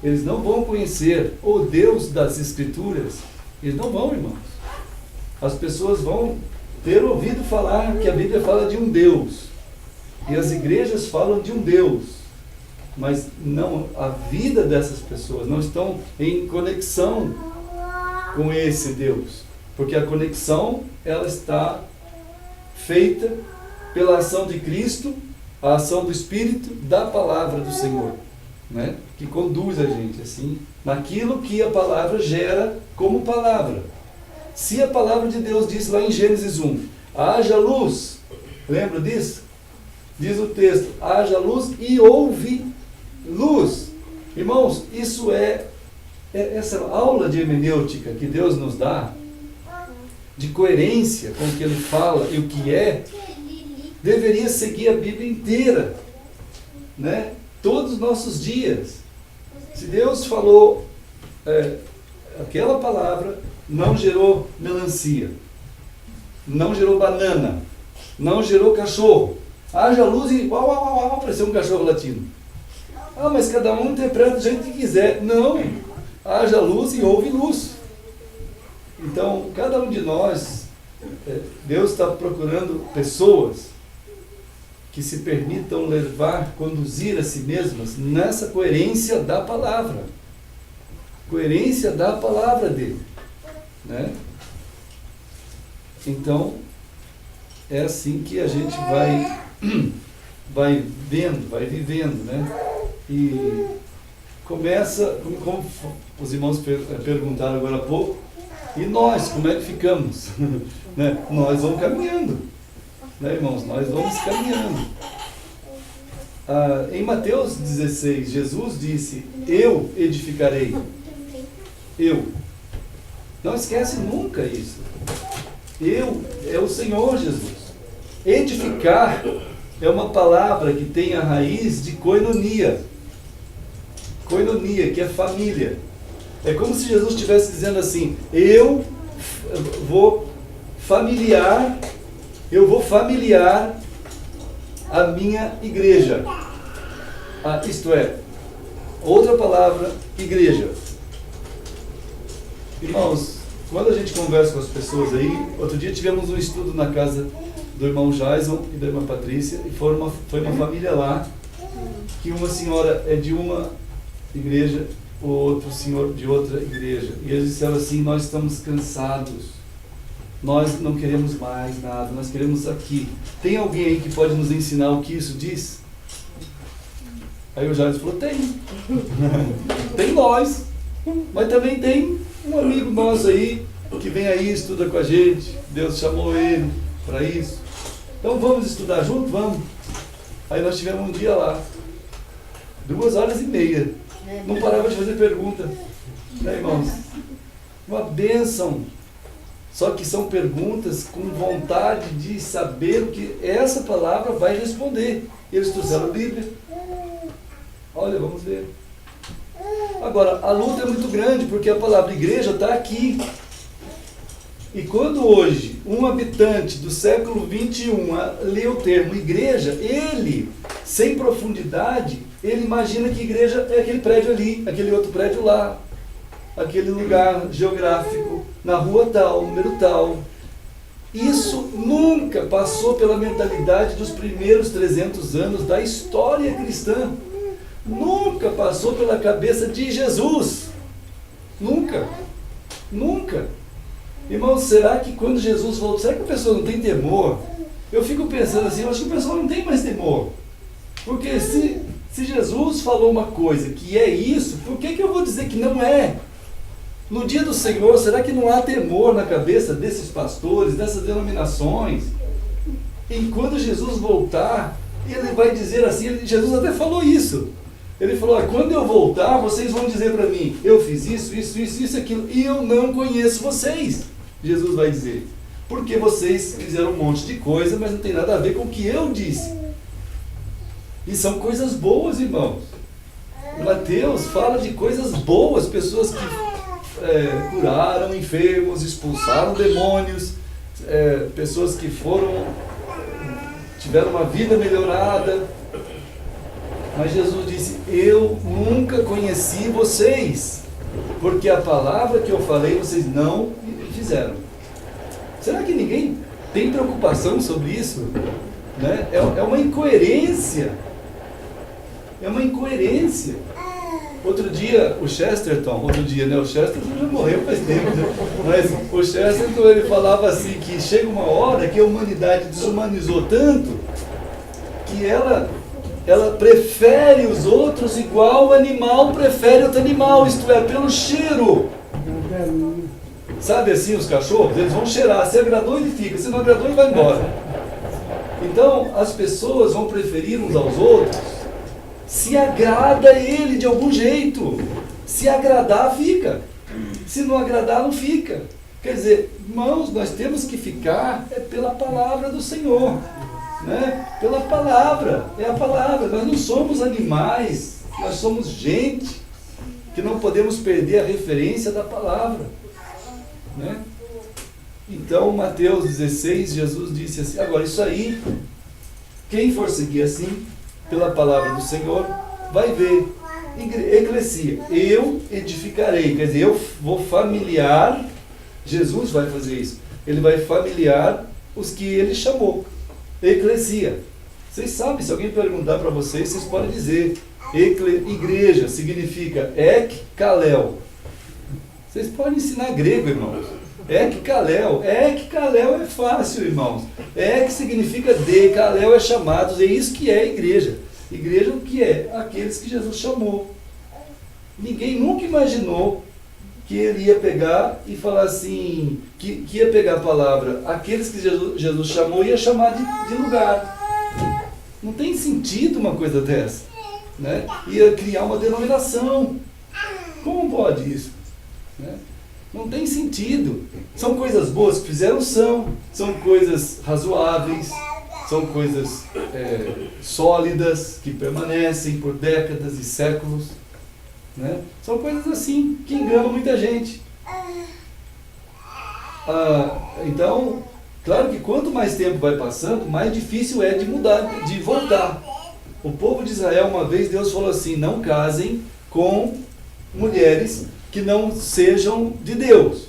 Eles não vão conhecer o Deus das Escrituras. Eles não vão, irmãos. As pessoas vão ter ouvido falar que a Bíblia fala de um Deus. E as igrejas falam de um Deus. Mas não, a vida dessas pessoas não estão em conexão com esse Deus. Porque a conexão, ela está feita pela ação de Cristo, a ação do Espírito, da palavra do Senhor, né? Que conduz a gente assim, naquilo que a palavra gera como palavra. Se a palavra de Deus diz lá em Gênesis 1, haja luz, lembra disso? Diz o texto, haja luz e houve luz. Irmãos, isso essa aula de hermenêutica que Deus nos dá, de coerência com o que Ele fala e o que é, deveria seguir a Bíblia inteira, né? Todos os nossos dias. Se Deus falou aquela palavra, não gerou melancia, não gerou banana, não gerou cachorro. Haja luz e uau, uau, uau, uau, pareceu um cachorro latino. Mas cada um interpreta do jeito que quiser. Não, haja luz e houve luz. Então, cada um de nós, Deus está procurando pessoas que se permitam levar, conduzir a si mesmas nessa coerência da palavra. Coerência da palavra dele. Né? Então, é assim que a gente vai vendo, vai vivendo, né? E começa, como os irmãos perguntaram agora há pouco, e nós, como é que ficamos? Né? Nós vamos caminhando, né, irmãos? Nós vamos caminhando. Em Mateus 16, Jesus disse: eu edificarei. Eu. Não esquece nunca isso. Eu é o Senhor Jesus. Edificar é uma palavra que tem a raiz de koinonia. Koinonia, que é família. É como se Jesus estivesse dizendo assim: eu vou familiar a minha igreja. Isto é, outra palavra, igreja. Irmãos, quando a gente conversa com as pessoas aí, outro dia tivemos um estudo na casa do irmão Jason e da irmã Patrícia, e foi uma família lá, que uma senhora é de uma igreja, o outro senhor de outra igreja. E eles disseram assim: nós estamos cansados, nós não queremos mais nada, nós queremos aqui. Tem alguém aí que pode nos ensinar o que isso diz? Aí o Jason falou: tem. Tem nós, mas também tem um amigo nosso aí, que vem aí, estuda com a gente, Deus chamou ele para isso. Então vamos estudar junto? Vamos. Aí nós tivemos um dia lá, 2h30, não parava de fazer pergunta, né, irmãos? Uma bênção. Só que são perguntas com vontade de saber o que essa palavra vai responder. Eles trouxeram a Bíblia. Olha, vamos ver. Agora, a luta é muito grande, porque a palavra igreja está aqui. E quando hoje um habitante do século XXI lê o termo igreja, ele, sem profundidade, ele imagina que igreja é aquele prédio ali, aquele outro prédio lá, aquele lugar geográfico, na rua tal, número tal. Isso nunca passou pela mentalidade dos primeiros 300 anos da história cristã. Nunca passou pela cabeça de Jesus. Nunca. Nunca. Irmãos, será que quando Jesus voltou, será que a pessoa não tem temor? Eu fico pensando assim, eu acho que a pessoa não tem mais temor. Porque se Jesus falou uma coisa que é isso, por que eu vou dizer que não é? No dia do Senhor, será que não há temor na cabeça desses pastores, dessas denominações? E quando Jesus voltar, ele vai dizer assim, Jesus até falou isso. Ele falou: quando eu voltar, vocês vão dizer para mim, eu fiz isso, aquilo, e eu não conheço vocês. Jesus vai dizer, porque vocês fizeram um monte de coisa, mas não tem nada a ver com o que eu disse. E são coisas boas, irmãos. Mateus fala de coisas boas, pessoas que curaram enfermos, expulsaram demônios, pessoas que tiveram uma vida melhorada. Mas Jesus disse: eu nunca conheci vocês, porque a palavra que eu falei vocês não fizeram. Será que ninguém tem preocupação sobre isso? Né? É uma incoerência. É uma incoerência. Outro dia, o Chesterton, o Chesterton já morreu faz tempo, né? Mas o Chesterton, ele falava assim, que chega uma hora que a humanidade desumanizou tanto, que ela prefere os outros igual o animal prefere outro animal, isto é, pelo cheiro. Sabe assim, os cachorros, eles vão cheirar, se agradou ele fica, se não agradou ele vai embora. Então, as pessoas vão preferir uns aos outros se agrada ele de algum jeito. Se agradar, fica. Se não agradar, não fica. Quer dizer, irmãos, nós temos que ficar pela palavra do Senhor. Né? Pela palavra, é a palavra. Nós não somos animais, nós somos gente, que não podemos perder a referência da palavra. Né? Então, Mateus 16, Jesus disse assim, agora isso aí, quem for seguir assim, pela palavra do Senhor, vai ver, eclesia, eu edificarei, quer dizer, eu vou familiar Jesus vai fazer isso. Ele vai familiar os que ele chamou. Eclesia. Vocês sabem, se alguém perguntar para vocês podem dizer. Igreja significa ek-kalel. Vocês podem ensinar grego, irmãos. Ek-kalel. Ek-kalel é fácil, irmãos. Ek significa de, kalel é chamados. É isso que é a igreja. Igreja o que é? Aqueles que Jesus chamou. Ninguém nunca imaginou que ele ia pegar e falar assim, que ia pegar a palavra, aqueles que Jesus chamou, ia chamar de lugar. Não tem sentido uma coisa dessa, né? Ia criar uma denominação. Como pode isso? Né? Não tem sentido. São coisas boas que fizeram, são coisas razoáveis, são coisas sólidas, que permanecem por décadas e séculos. Né? São coisas assim, que enganam muita gente. Então, claro que quanto mais tempo vai passando, mais difícil é de mudar, de voltar. O povo de Israel, uma vez Deus falou assim, não casem com mulheres que não sejam de Deus.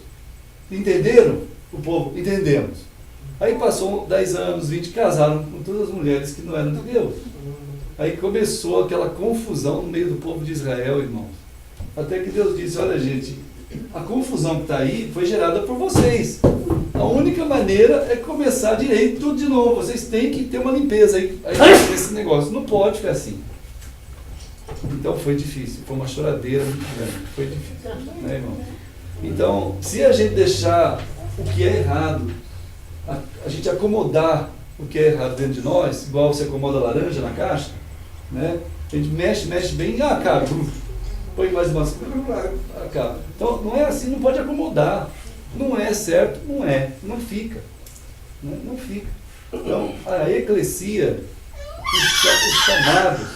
Entenderam? O povo, entendemos. Aí passou 10 anos, 20, casaram com todas as mulheres que não eram de Deus. Aí começou aquela confusão no meio do povo de Israel, irmãos. Até que Deus disse, olha gente, a confusão que está aí foi gerada por vocês. A única maneira é começar direito tudo de novo. Vocês têm que ter uma limpeza aí nesse negócio. Não pode ficar assim. Então foi difícil, foi uma choradeira muito grande. Foi difícil, né, irmão? Então, se a gente deixar o que é errado, a gente acomodar o que é errado dentro de nós, igual você acomoda a laranja na caixa, né? A gente mexe bem, cara, põe mais umas coisas, acaba. Então, não é assim, não pode acomodar. Não é certo, não fica. Né? Não fica. Então, a eclesia, os chamados,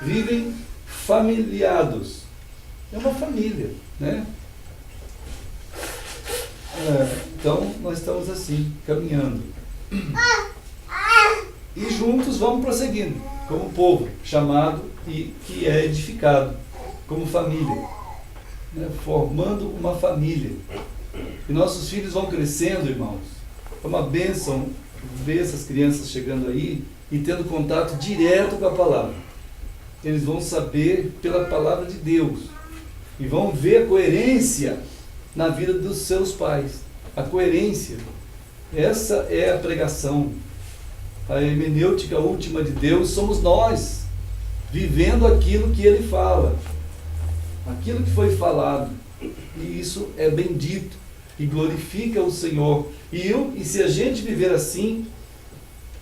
vivem familiados. É uma família, né? Então, nós estamos assim, caminhando. E juntos vamos prosseguindo, como povo chamado e que é edificado, como família, né? Formando uma família. E nossos filhos vão crescendo, irmãos. É uma bênção ver essas crianças chegando aí e tendo contato direto com a palavra. Eles vão saber pela palavra de Deus e vão ver a coerência na vida dos seus pais. A coerência. Essa é a pregação. A hermenêutica última de Deus somos nós, vivendo aquilo que Ele fala, aquilo que foi falado, e isso é bendito e glorifica o Senhor. E se a gente viver assim,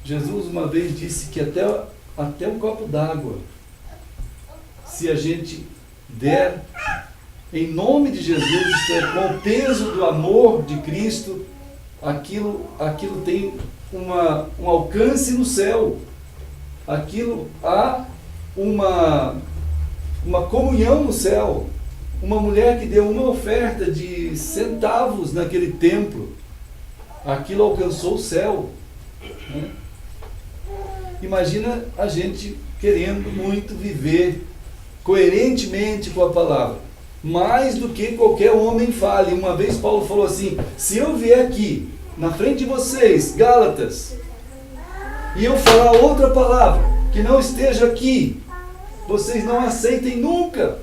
Jesus uma vez disse que até um copo d'água, se a gente der em nome de Jesus, isto é, com o peso do amor de Cristo, aquilo tem um alcance no céu. Aquilo há uma comunhão no céu. Uma mulher que deu uma oferta de centavos naquele templo, aquilo alcançou o céu. Né? Imagina a gente querendo muito viver coerentemente com a palavra, mais do que qualquer homem fale. Uma vez Paulo falou assim, se eu vier aqui na frente de vocês, Gálatas, e eu falar outra palavra que não esteja aqui, vocês não aceitem nunca.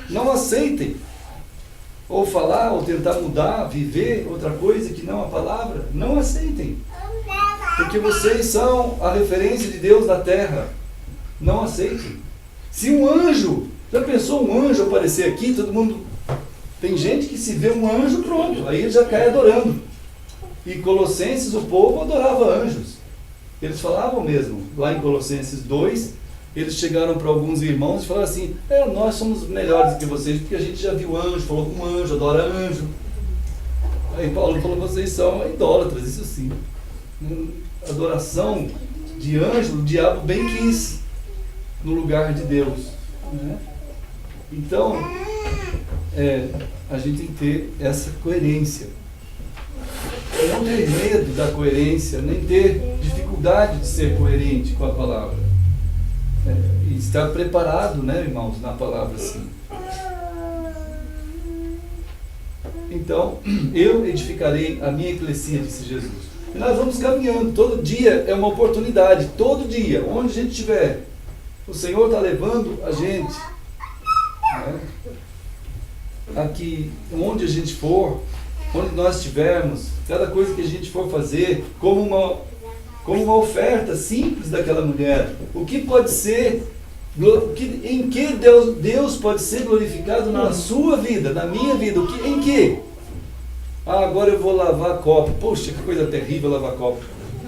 Não aceitem. Ou falar, ou tentar mudar, viver outra coisa que não a palavra. Não aceitem. Porque vocês são a referência de Deus na terra. Não aceitem. Se um anjo, já pensou um anjo aparecer aqui, todo mundo... Tem gente que se vê um anjo, pronto, aí ele já cai adorando. E Colossenses, o povo adorava anjos. Eles falavam mesmo, lá em Colossenses 2, eles chegaram para alguns irmãos e falaram assim, nós somos melhores que vocês, porque a gente já viu anjo, falou com anjo, adora anjo. Aí Paulo falou, vocês são idólatras, isso sim. Adoração de anjo, o diabo bem quis no lugar de Deus. Né? Então, a gente tem que ter essa coerência. Não ter medo da coerência, nem ter dificuldade de ser coerente com a palavra. E estar preparado, né, irmãos, na palavra, sim. então eu edificarei a minha eclesia, disse Jesus. E nós vamos caminhando, todo dia é uma oportunidade, todo dia, onde a gente estiver, o Senhor está levando a gente, né? Aqui, onde a gente for, onde nós estivermos, cada coisa que a gente for fazer, como uma oferta simples daquela mulher, o que pode ser, em que Deus pode ser glorificado na sua vida, na minha vida, em que? Ah, agora eu vou lavar copo. Poxa, que coisa terrível lavar copo.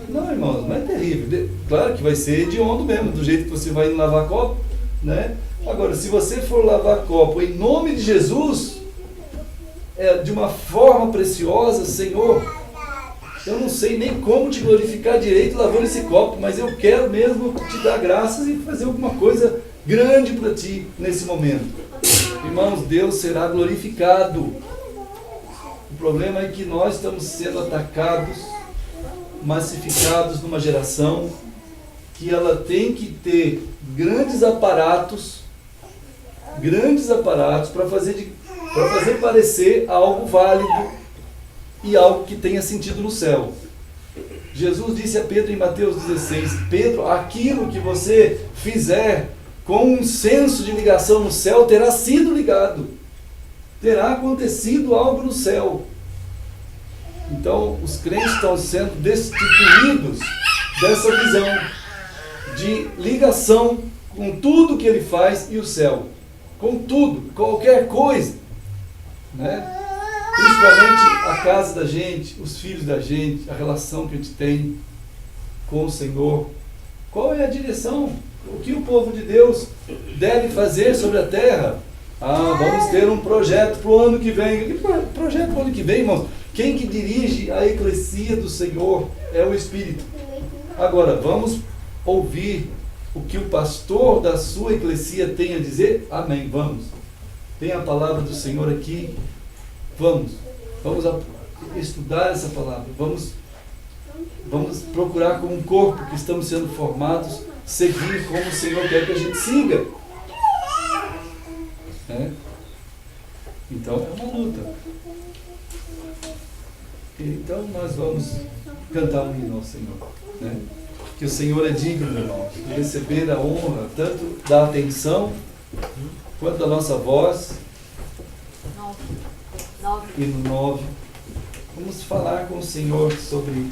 Não, irmãos, não é terrível. Claro que vai ser hediondo mesmo, do jeito que você vai lavar copo, né? Agora, se você for lavar copo em nome de Jesus, de uma forma preciosa, Senhor, eu não sei nem como te glorificar direito lavando esse copo, mas eu quero mesmo te dar graças e fazer alguma coisa grande para ti nesse momento. Irmãos, Deus será glorificado. O problema é que nós estamos sendo atacados, massificados numa geração que ela tem que ter grandes aparatos para fazer parecer algo válido e algo que tenha sentido no céu. Jesus disse a Pedro em Mateus 16, Pedro, aquilo que você fizer com um senso de ligação no céu terá sido ligado. Terá acontecido algo no céu. Então, os crentes estão sendo destituídos dessa visão de ligação com tudo que ele faz e o céu. Com tudo, qualquer coisa, né? Principalmente a casa da gente, os filhos da gente, a relação que a gente tem com o Senhor. Qual é a direção? O que o povo de Deus deve fazer sobre a terra? Ah, vamos ter um projeto para o ano que vem. Que projeto para o ano que vem, irmãos? Quem que dirige a eclesia do Senhor é o Espírito. Agora, vamos ouvir o que o pastor da sua eclesia tem a dizer? Amém, vamos. Tem a palavra do Senhor aqui. Vamos estudar essa palavra. Vamos procurar como um corpo que estamos sendo formados, seguir como o Senhor quer que a gente siga. Então é uma luta. Então nós vamos cantar um hino ao Senhor, né? Que o Senhor é digno, irmão, de receber a honra, tanto da atenção, quanto da nossa voz. 9. E no 9, vamos falar com o Senhor sobre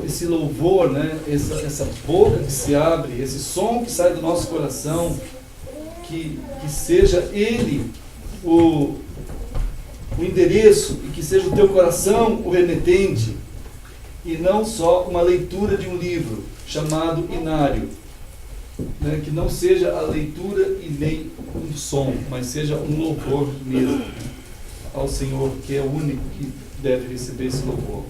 esse louvor, né? Essa boca que se abre, esse som que sai do nosso coração, que seja Ele o endereço e que seja o teu coração o remetente, e não só uma leitura de um livro chamado Inário, né? Que não seja a leitura e nem um som, mas seja um louvor mesmo ao Senhor, que é o único que deve receber esse louvor.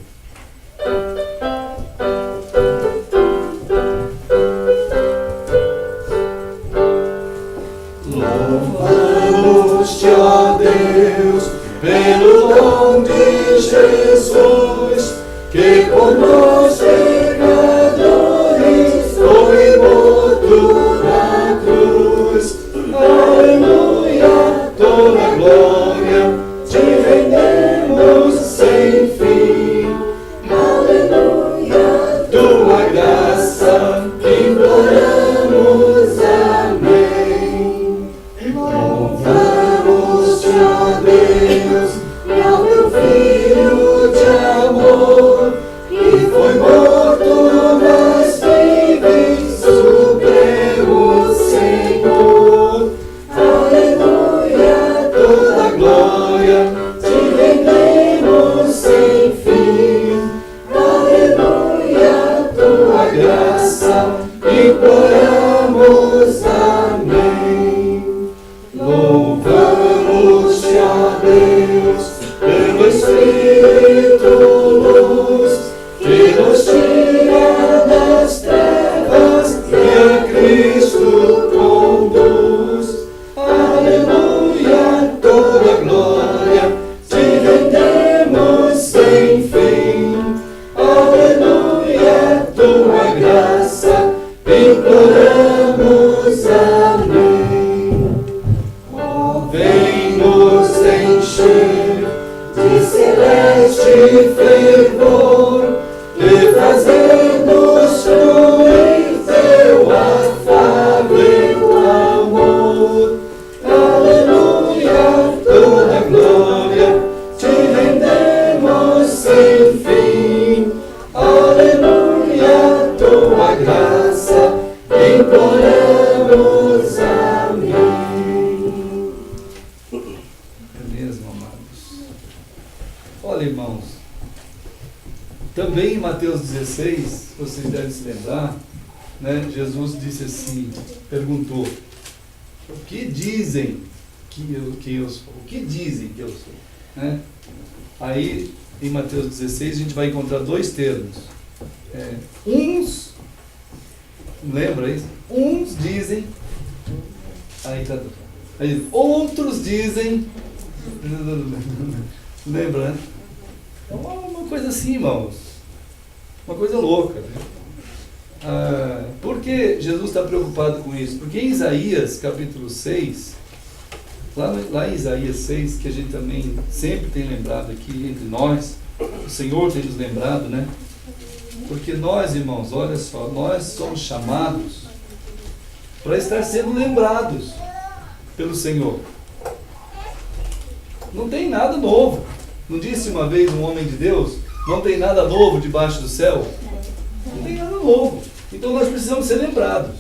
Louvamos-te, ó Deus, pelo dom de Jesus, que por nós pecadores foi morto na cruz. Aleluia, toda glória te rendemos sem fim. Aleluia, tua graça imploramos. Amém. Louvamos-te, ó Deus, e ao teu Filho de amor, que foi trazendo-nos em teu afável amor. Aleluia, toda glória te rendemos sem fim. Aleluia, tua graça imploramos. Amém. É mesmo, amados. Olha, irmãos, também em Mateus 16, vocês devem se lembrar, né, Jesus disse assim, perguntou: o que dizem que eu sou? O que dizem que eu sou? Né? Aí, em Mateus 16, a gente vai encontrar dois termos. Uns, lembra isso? Uns dizem, aí, outros dizem, lembra, né? É uma coisa assim, irmãos, uma coisa louca, né? Por que Jesus está preocupado com isso? Porque em Isaías capítulo 6, lá em Isaías 6, que a gente também sempre tem lembrado aqui entre nós, o Senhor tem nos lembrado, né? Porque nós, irmãos, olha só, nós somos chamados para estar sendo lembrados pelo Senhor. Não tem nada novo. Não disse uma vez um homem de Deus, não tem nada novo debaixo do céu? Não tem nada novo. Então nós precisamos ser lembrados.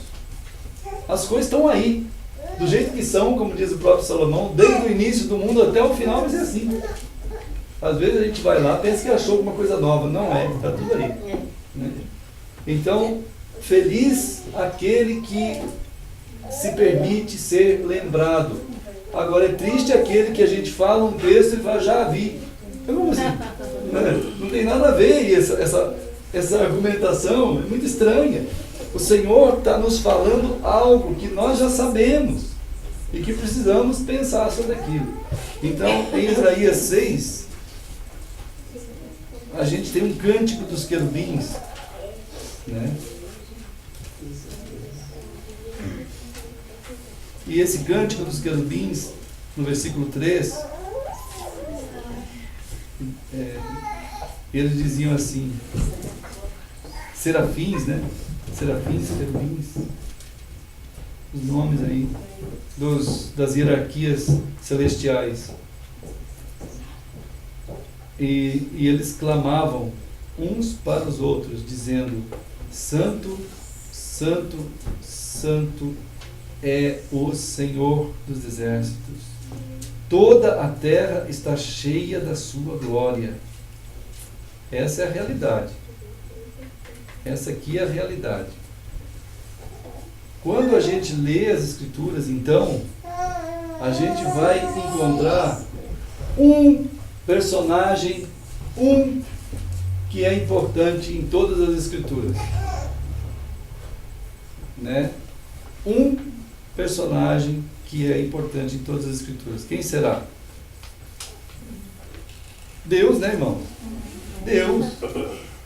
As coisas estão aí, do jeito que são, como diz o próprio Salomão, desde o início do mundo até o final vai ser assim. Às vezes a gente vai lá, pensa que achou alguma coisa nova. Não é, está tudo aí. Né? Então, feliz aquele que se permite ser lembrado. Agora, é triste aquele que a gente fala um texto e fala, já vi. Como assim? Não tem nada a ver, e essa argumentação é muito estranha. O Senhor está nos falando algo que nós já sabemos e que precisamos pensar sobre aquilo. Então, em Isaías 6, a gente tem um cântico dos querubins, né? E esse cântico dos querubins, no versículo 3, eles diziam assim, serafins, né? Serafins, querubins, os nomes aí das hierarquias celestiais. E eles clamavam uns para os outros, dizendo, Santo, Santo, Santo é o Senhor dos exércitos. Toda a terra está cheia da sua glória. Essa é a realidade. Essa aqui é a realidade. Quando a gente lê as Escrituras, então, a gente vai encontrar um personagem, que é importante em todas as Escrituras. Né? Um personagem que é importante em todas as Escrituras. Quem será? Deus, né, irmão? Deus.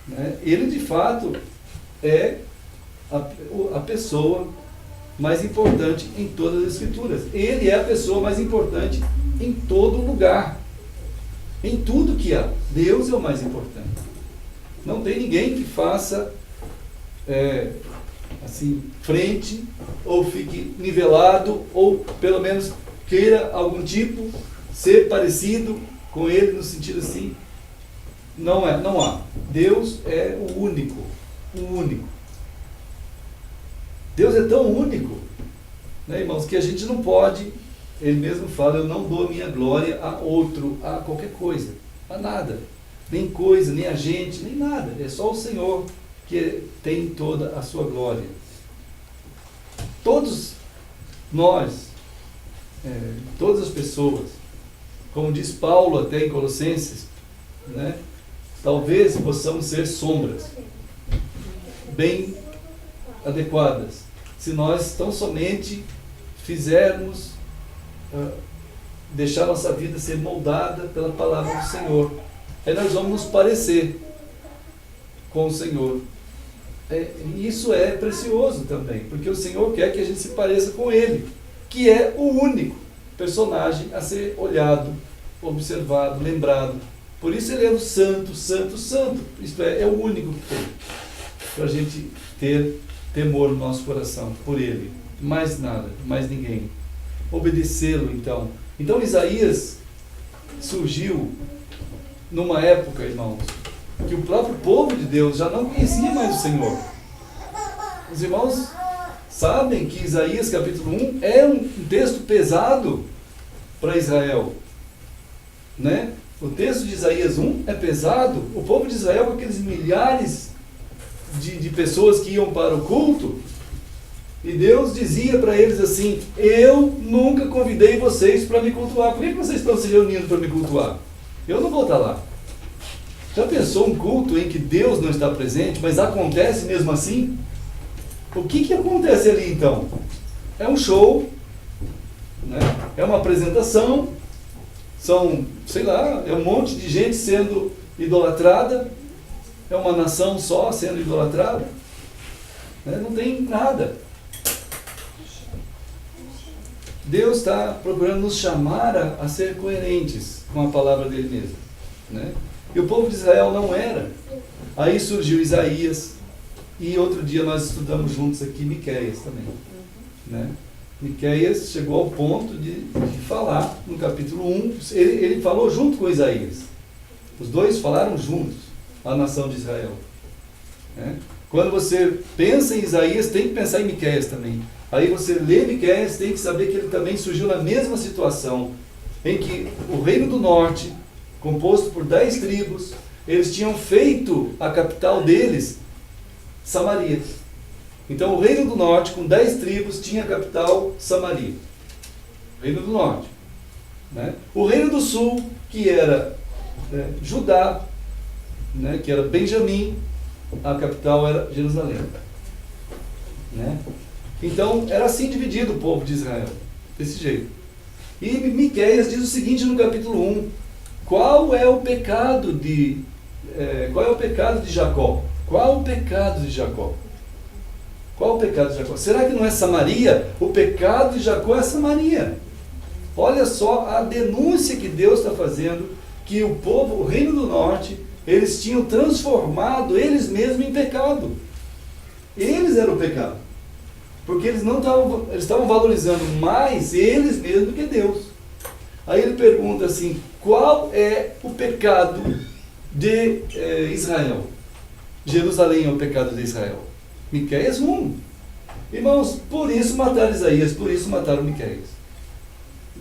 Né? Ele, de fato, é a pessoa mais importante em todas as Escrituras. Ele é a pessoa mais importante em todo lugar. Em tudo que há. Deus é o mais importante. Não tem ninguém que faça assim, frente, ou fique nivelado, ou pelo menos queira algum tipo ser parecido com ele, no sentido assim. Não há. Deus é o único. Deus é tão único, né, irmãos, que a gente não pode, ele mesmo fala, eu não dou minha glória a outro, a qualquer coisa, a nada, nem coisa, nem a gente, nem nada, é só o Senhor que tem toda a sua glória. Todos nós, todas as pessoas, como diz Paulo até em Colossenses, né, talvez possamos ser sombras bem adequadas, se nós tão somente fizermos, deixar nossa vida ser moldada pela palavra do Senhor. Aí nós vamos nos parecer com o Senhor. E isso é precioso também, porque o Senhor quer que a gente se pareça com Ele, que é o único personagem a ser olhado, observado, lembrado. Por isso Ele é o Santo, Santo, Santo. Isto é o único que tem. para a gente ter temor no nosso coração por Ele. Mais nada, mais ninguém. Obedecê-lo, então. Então Isaías surgiu numa época, irmãos, que o próprio povo de Deus já não conhecia mais o Senhor. Os irmãos sabem que Isaías capítulo 1 é um texto pesado para Israel, né? O texto de Isaías 1 é pesado. O povo de Israel, com aqueles milhares de pessoas que iam para o culto, e Deus dizia para eles assim: eu nunca convidei vocês para me cultuar. Por que vocês estão se reunindo para me cultuar? Eu não vou estar lá. Já pensou um culto em que Deus não está presente, mas acontece mesmo assim? O que acontece ali então? É um show, né? É uma apresentação, são, sei lá, é um monte de gente sendo idolatrada, é uma nação só sendo idolatrada, né? Não tem nada. Deus está procurando nos chamar a ser coerentes com a palavra dele mesmo, né? E o povo de Israel não era. Aí surgiu Isaías, e outro dia nós estudamos juntos aqui Miqueias também, né? Miqueias chegou ao ponto de falar no capítulo 1, ele falou junto com Isaías. Os dois falaram juntos, a nação de Israel, né? Quando você pensa em Isaías, tem que pensar em Miqueias também. Aí você lê Miqueias, tem que saber que ele também surgiu na mesma situação, em que o reino do norte, composto por 10 tribos, eles tinham feito a capital deles Samaria. Então o reino do norte, com 10 tribos, tinha a capital Samaria. Reino do norte, né? O reino do sul, que era Judá, né? Que era Benjamim, a capital era Jerusalém, né? Então era assim dividido o povo de Israel, desse jeito. E Miqueias diz o seguinte no capítulo 1: qual é o pecado de Jacó? Qual o pecado de Jacó? Qual o pecado de Jacó? Será que não é Samaria? O pecado de Jacó é Samaria. Olha só a denúncia que Deus está fazendo, que o povo, o reino do norte, eles tinham transformado eles mesmos em pecado. Eles eram o pecado. Porque eles estavam valorizando mais eles mesmos do que Deus. Aí ele pergunta assim: qual é o pecado de Israel? Jerusalém é o pecado de Israel. Miqueias 1. Irmãos, por isso mataram Isaías, por isso mataram Miqueias.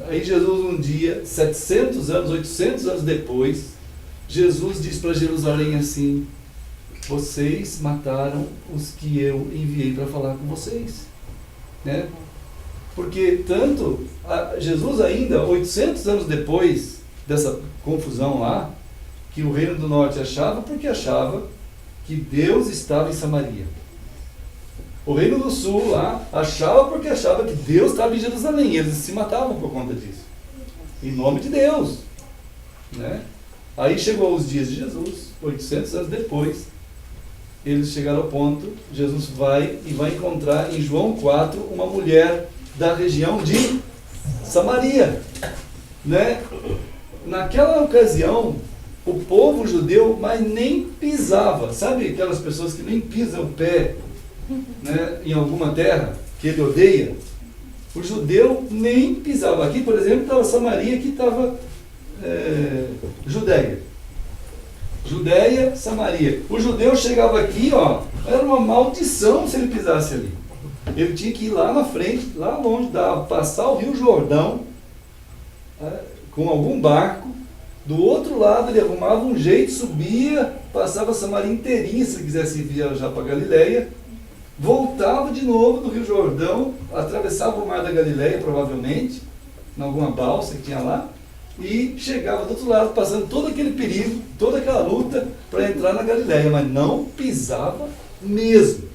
Aí Jesus um dia, 700 anos, 800 anos depois, Jesus diz para Jerusalém assim: vocês mataram os que eu enviei para falar com vocês, né? Porque tanto Jesus ainda, 800 anos depois dessa confusão lá, que o reino do norte achava, porque achava que Deus estava em Samaria. O reino do sul lá achava porque achava que Deus estava em Jerusalém. Eles se matavam por conta disso, em nome de Deus, né? Aí chegou os dias de Jesus, 800 anos depois, eles chegaram ao ponto, Jesus vai encontrar em João 4 uma mulher da região de Samaria, né? Naquela ocasião, o povo judeu mas nem pisava, sabe aquelas pessoas que nem pisam o pé, né, em alguma terra que ele odeia? O judeu nem pisava. Aqui, por exemplo, estava Samaria, aqui estava Judéia, Samaria. O judeu chegava aqui, ó, era uma maldição se ele pisasse ali. Ele tinha que ir lá na frente, lá longe, passar o Rio Jordão, com algum barco. Do outro lado ele arrumava um jeito, subia, passava a Samaria inteirinha, se ele quisesse viajar para Galileia, voltava de novo do Rio Jordão, atravessava o Mar da Galileia, provavelmente, em alguma balsa que tinha lá, e chegava do outro lado, passando todo aquele perigo, toda aquela luta para entrar na Galileia, mas não pisava mesmo.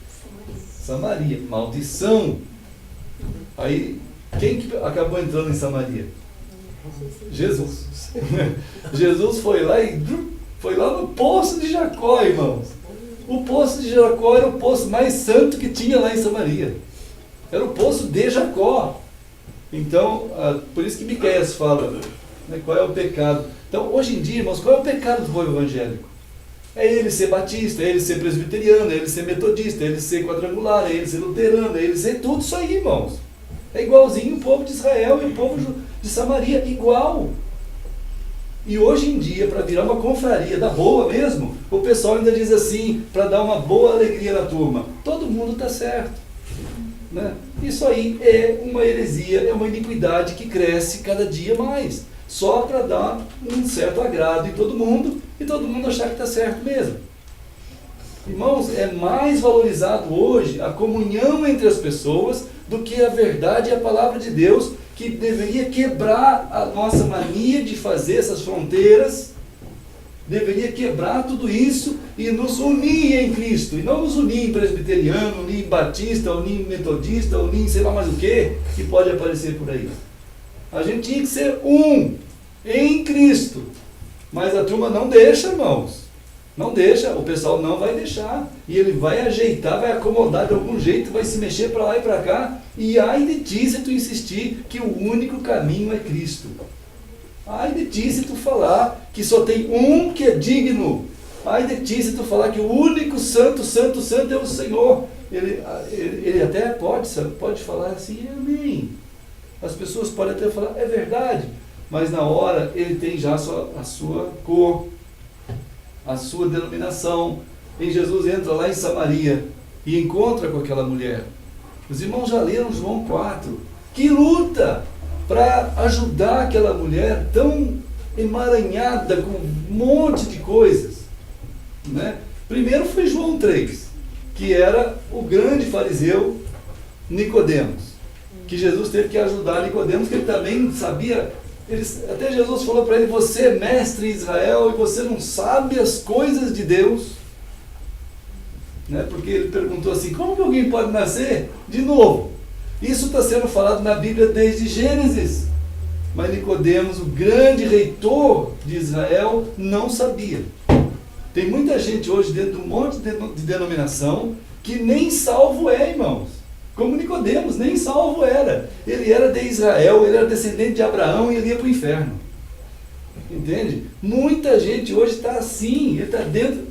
Samaria, maldição. Aí, quem que acabou entrando em Samaria? Jesus. Jesus foi lá no poço de Jacó, irmãos. O poço de Jacó era o poço mais santo que tinha lá em Samaria. Era o poço de Jacó. Então, por isso que Miqueias fala, né, qual é o pecado. Então, hoje em dia, irmãos, qual é o pecado do povo evangélico? É ele ser batista, é ele ser presbiteriano, é ele ser metodista, é ele ser quadrangular, é ele ser luterano, é ele ser tudo isso aí, irmãos. É igualzinho o povo de Israel e o povo de Samaria, igual. E hoje em dia, para virar uma confraria da boa mesmo, o pessoal ainda diz assim, para dar uma boa alegria na turma, todo mundo está certo. Né? Isso aí é uma heresia, é uma iniquidade que cresce cada dia mais, só para dar um certo agrado em todo mundo e todo mundo achar que está certo mesmo. Irmãos, é mais valorizado hoje a comunhão entre as pessoas do que a verdade e a palavra de Deus, que deveria quebrar a nossa mania de fazer essas fronteiras, deveria quebrar tudo isso e nos unir em Cristo, e não nos unir em presbiteriano, unir em batista, unir em metodista, unir em sei lá mais o que pode aparecer por aí. A gente tinha que ser um em Cristo, mas a turma não deixa, irmãos. Não deixa, o pessoal não vai deixar. E ele vai ajeitar, vai acomodar de algum jeito, vai se mexer para lá e para cá. E ai de ti se tu insistir que o único caminho é Cristo. Ai de ti se tu falar que só tem um que é digno. Ai de ti se tu falar que o único santo, santo, santo é o Senhor. Ele até pode falar assim, amém. As pessoas podem até falar, é verdade. Mas na hora ele tem já a sua cor, a sua denominação. E Jesus entra lá em Samaria e encontra com aquela mulher. Os irmãos já leram João 4. Que luta para ajudar aquela mulher tão emaranhada com um monte de coisas. Né? Primeiro foi João 3, que era o grande fariseu Nicodemos, que Jesus teve que ajudar Nicodemos, que ele também sabia. Até Jesus falou para ele, você é mestre em Israel e você não sabe as coisas de Deus. Né? Porque ele perguntou assim, como que alguém pode nascer de novo? Isso está sendo falado na Bíblia desde Gênesis. Mas Nicodemos, o grande reitor de Israel, não sabia. Tem muita gente hoje dentro de um monte de denominação que nem salvo é, irmãos. Como Nicodemos, nem salvo era. Ele era de Israel, ele era descendente de Abraão e ele ia para o inferno. Entende? Muita gente hoje está assim, ele está dentro.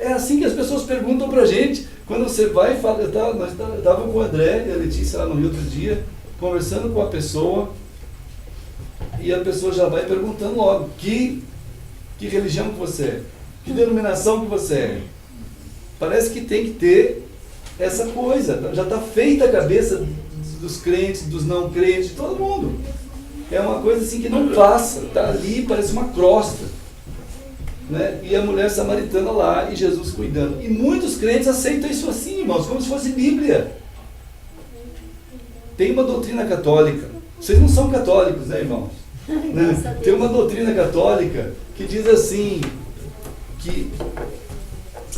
É assim que as pessoas perguntam para a gente. Quando você vai e fala, nós estávamos com o André e a Letícia lá no Rio outro dia, conversando com a pessoa, e a pessoa já vai perguntando logo, que religião que você é? Que denominação que você é? Parece que tem que ter essa coisa, já está feita a cabeça dos crentes, dos não crentes, de todo mundo. É uma coisa assim que não passa, está ali, parece uma crosta. Né? E a mulher samaritana lá, e Jesus cuidando. E muitos crentes aceitam isso assim, irmãos, como se fosse Bíblia. Tem uma doutrina católica, vocês não são católicos, né, irmãos? Né? Tem uma doutrina católica que diz assim, que...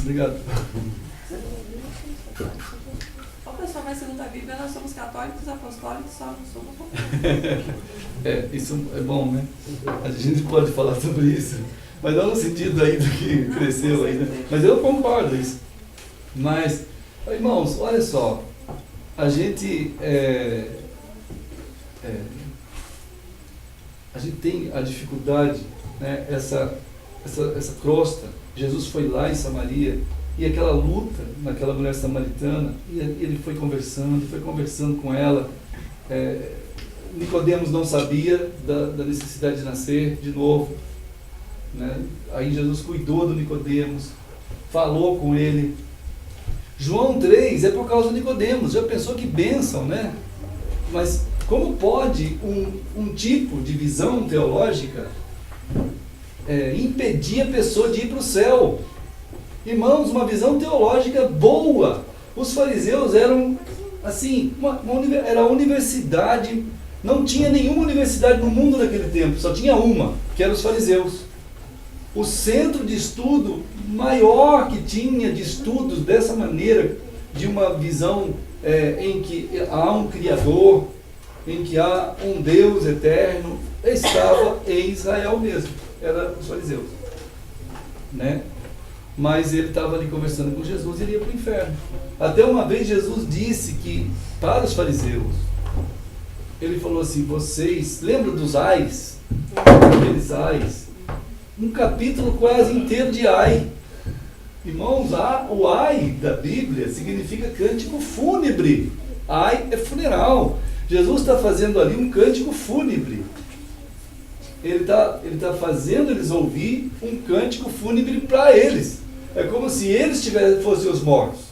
Obrigado. Ó, pessoal, mas segundo a Bíblia, nós somos católicos, apostólicos, só não somos. Isso é bom, né? A gente pode falar sobre isso. Mas não no sentido aí do que cresceu aí, né? Mas eu concordo com isso. Mas, irmãos, olha só. A gente tem a dificuldade, né? Essa crosta. Jesus foi lá em Samaria e aquela luta naquela mulher samaritana, e ele foi conversando com ela. Nicodemos não sabia da necessidade de nascer de novo. Né? Aí Jesus cuidou do Nicodemos, falou com ele. João 3 é por causa do Nicodemos. Já pensou que bênção, né? Mas como pode um tipo de visão teológica impedir a pessoa de ir para o céu? Irmãos, uma visão teológica boa. Os fariseus eram assim, era a universidade. Não tinha nenhuma universidade no mundo naquele tempo, só tinha uma, que era os fariseus. O centro de estudo maior que tinha de estudos dessa maneira, de uma visão em que há um Criador, em que há um Deus eterno, estava em Israel mesmo, era os fariseus. Né? Mas ele estava ali conversando com Jesus e ele ia para o inferno. Até uma vez Jesus disse que, para os fariseus, ele falou assim, vocês lembram dos ais? Aqueles ais. Um capítulo quase inteiro de ai. Irmãos, o ai da Bíblia significa cântico fúnebre. Ai é funeral. Jesus está fazendo ali um cântico fúnebre. Ele tá fazendo eles ouvir um cântico fúnebre para eles. É como se eles fossem os mortos.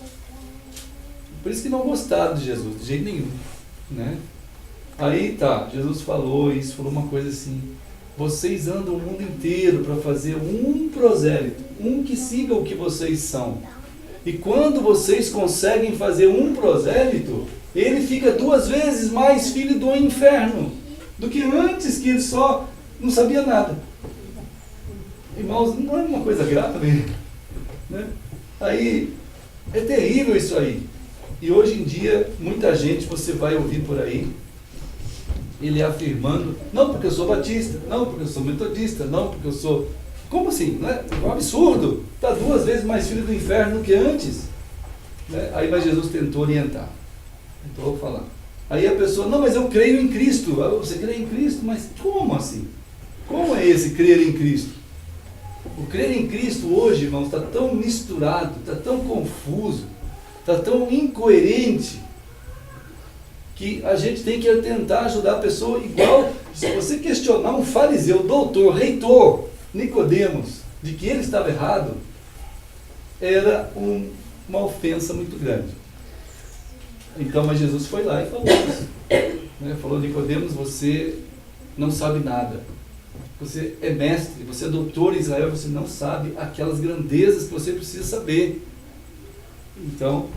Por isso que não gostaram de Jesus, de jeito nenhum. Né? Aí tá, Jesus falou isso, falou uma coisa assim: vocês andam o mundo inteiro para fazer um prosélito, um que siga o que vocês são. E quando vocês conseguem fazer um prosélito, ele fica 2 vezes mais filho do inferno do que antes, que ele só não sabia nada. Irmãos, não é uma coisa grave, né? Aí, é terrível isso aí. E hoje em dia, muita gente, você vai ouvir por aí, ele afirmando: não porque eu sou batista, não porque eu sou metodista, não porque eu sou... Como assim? Não é um absurdo. Está 2 vezes mais filho do inferno do que antes. Né? Aí mas Jesus tentou orientar. Tentou falar. Aí a pessoa: não, mas eu creio em Cristo. Você crê em Cristo? Mas como assim? Como é esse crer em Cristo? O crer em Cristo hoje, irmãos, está tão misturado, está tão confuso, está tão incoerente, que a gente tem que tentar ajudar a pessoa igual. Se você questionar um fariseu, doutor, reitor, Nicodemos, de que ele estava errado, era uma ofensa muito grande. Então, mas Jesus foi lá e falou isso. Né? Falou: Nicodemos, você não sabe nada. Você é mestre, você é doutor em Israel, você não sabe aquelas grandezas que você precisa saber. Então,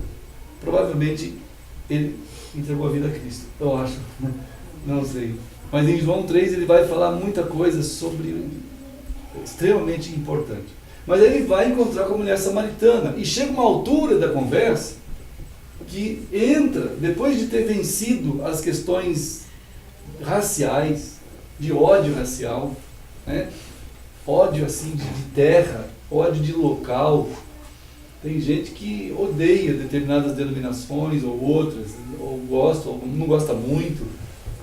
provavelmente, ele entregou a vida a Cristo, eu acho. Não sei. Mas em João 3 ele vai falar muita coisa extremamente importante. Mas ele vai encontrar com a mulher samaritana, e chega uma altura da conversa que entra, depois de ter vencido as questões raciais, de ódio racial, né? Ódio assim de terra, ódio de local. Tem gente que odeia determinadas denominações ou outras, ou gosta ou não gosta muito,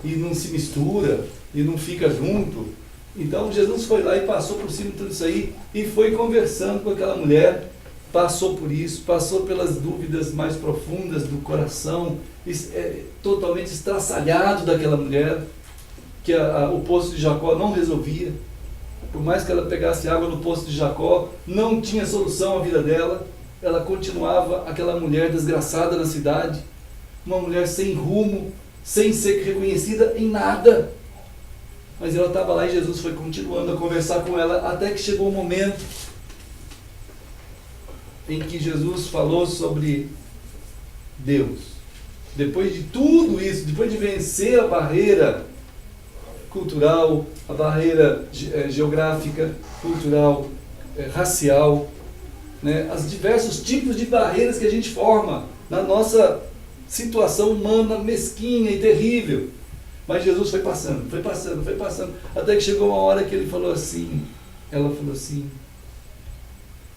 e não se mistura, e não fica junto. Então Jesus foi lá e passou por cima de tudo isso aí, e foi conversando com aquela mulher, passou por isso, passou pelas dúvidas mais profundas do coração, totalmente estraçalhado daquela mulher, que o poço de Jacó não resolvia. Por mais que ela pegasse água no poço de Jacó, não tinha solução à vida dela. Ela continuava aquela mulher desgraçada na cidade, uma mulher sem rumo, sem ser reconhecida em nada. Mas ela estava lá e Jesus foi continuando a conversar com ela, até que chegou o momento em que Jesus falou sobre Deus. Depois de tudo isso, depois de vencer a barreira cultural, a barreira geográfica, cultural, racial, né, os diversos tipos de barreiras que a gente forma na nossa situação humana mesquinha e terrível. Mas Jesus foi passando, até que chegou uma hora que ela falou assim: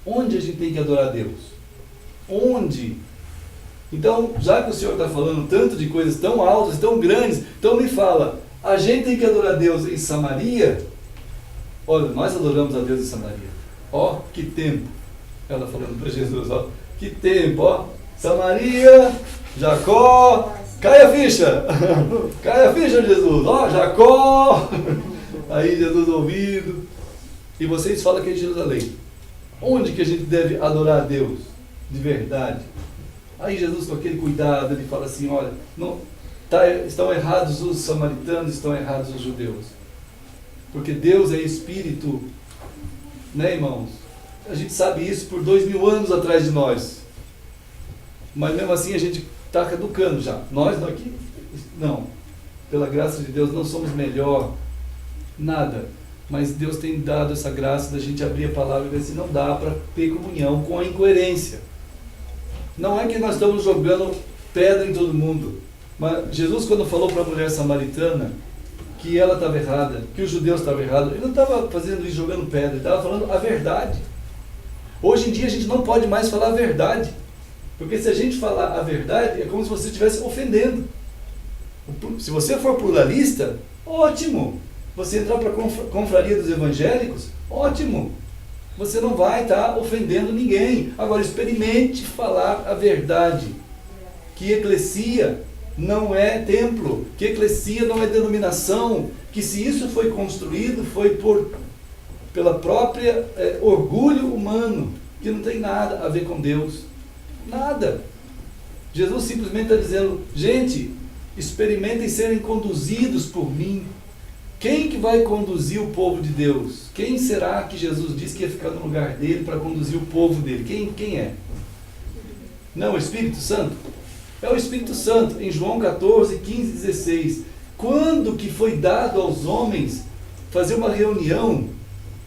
onde a gente tem que adorar Deus? Onde? Então, já que o Senhor está falando tanto de coisas tão altas, tão grandes, então me fala, a gente tem que adorar Deus em Samaria? Olha, nós adoramos a Deus em Samaria. Ó, que tempo. Ela falando para Jesus, ó, que tempo, ó. Samaria, Jacó, cai a ficha. Cai a ficha, Jesus. Ó, Jacó. Aí Jesus ouvindo. E vocês falam que é Jerusalém. Onde que a gente deve adorar a Deus de verdade? Aí Jesus, com aquele cuidado, ele fala assim: olha, não, estão errados os samaritanos, estão errados os judeus. Porque Deus é Espírito, né, irmãos? A gente sabe isso por 2000 anos atrás de nós. Mas mesmo assim a gente está caducando já. Nós aqui, não. Pela graça de Deus não somos melhor, nada. Mas Deus tem dado essa graça da gente abrir a palavra e ver se não dá para ter comunhão com a incoerência. Não é que nós estamos jogando pedra em todo mundo. Mas Jesus, quando falou para a mulher samaritana que ela estava errada, que os judeus estavam errados, ele não estava fazendo isso jogando pedra, ele estava falando a verdade. Hoje em dia a gente não pode mais falar a verdade, porque se a gente falar a verdade é como se você estivesse ofendendo. Se você for pluralista, ótimo. Você entrar para a confraria dos evangélicos, ótimo. Você não vai estar ofendendo ninguém. Agora, experimente falar a verdade. Que eclesia não é templo, que eclesia não é denominação, que se isso foi construído foi pela própria orgulho humano, que não tem nada a ver com Deus. Nada. Jesus simplesmente está dizendo, gente, experimentem serem conduzidos por mim. Quem que vai conduzir o povo de Deus? Quem será que Jesus disse que ia ficar no lugar dele para conduzir o povo dele? Quem é? Não, o Espírito Santo? É o Espírito Santo, em João 14, 15, 16. Quando que foi dado aos homens fazer uma reunião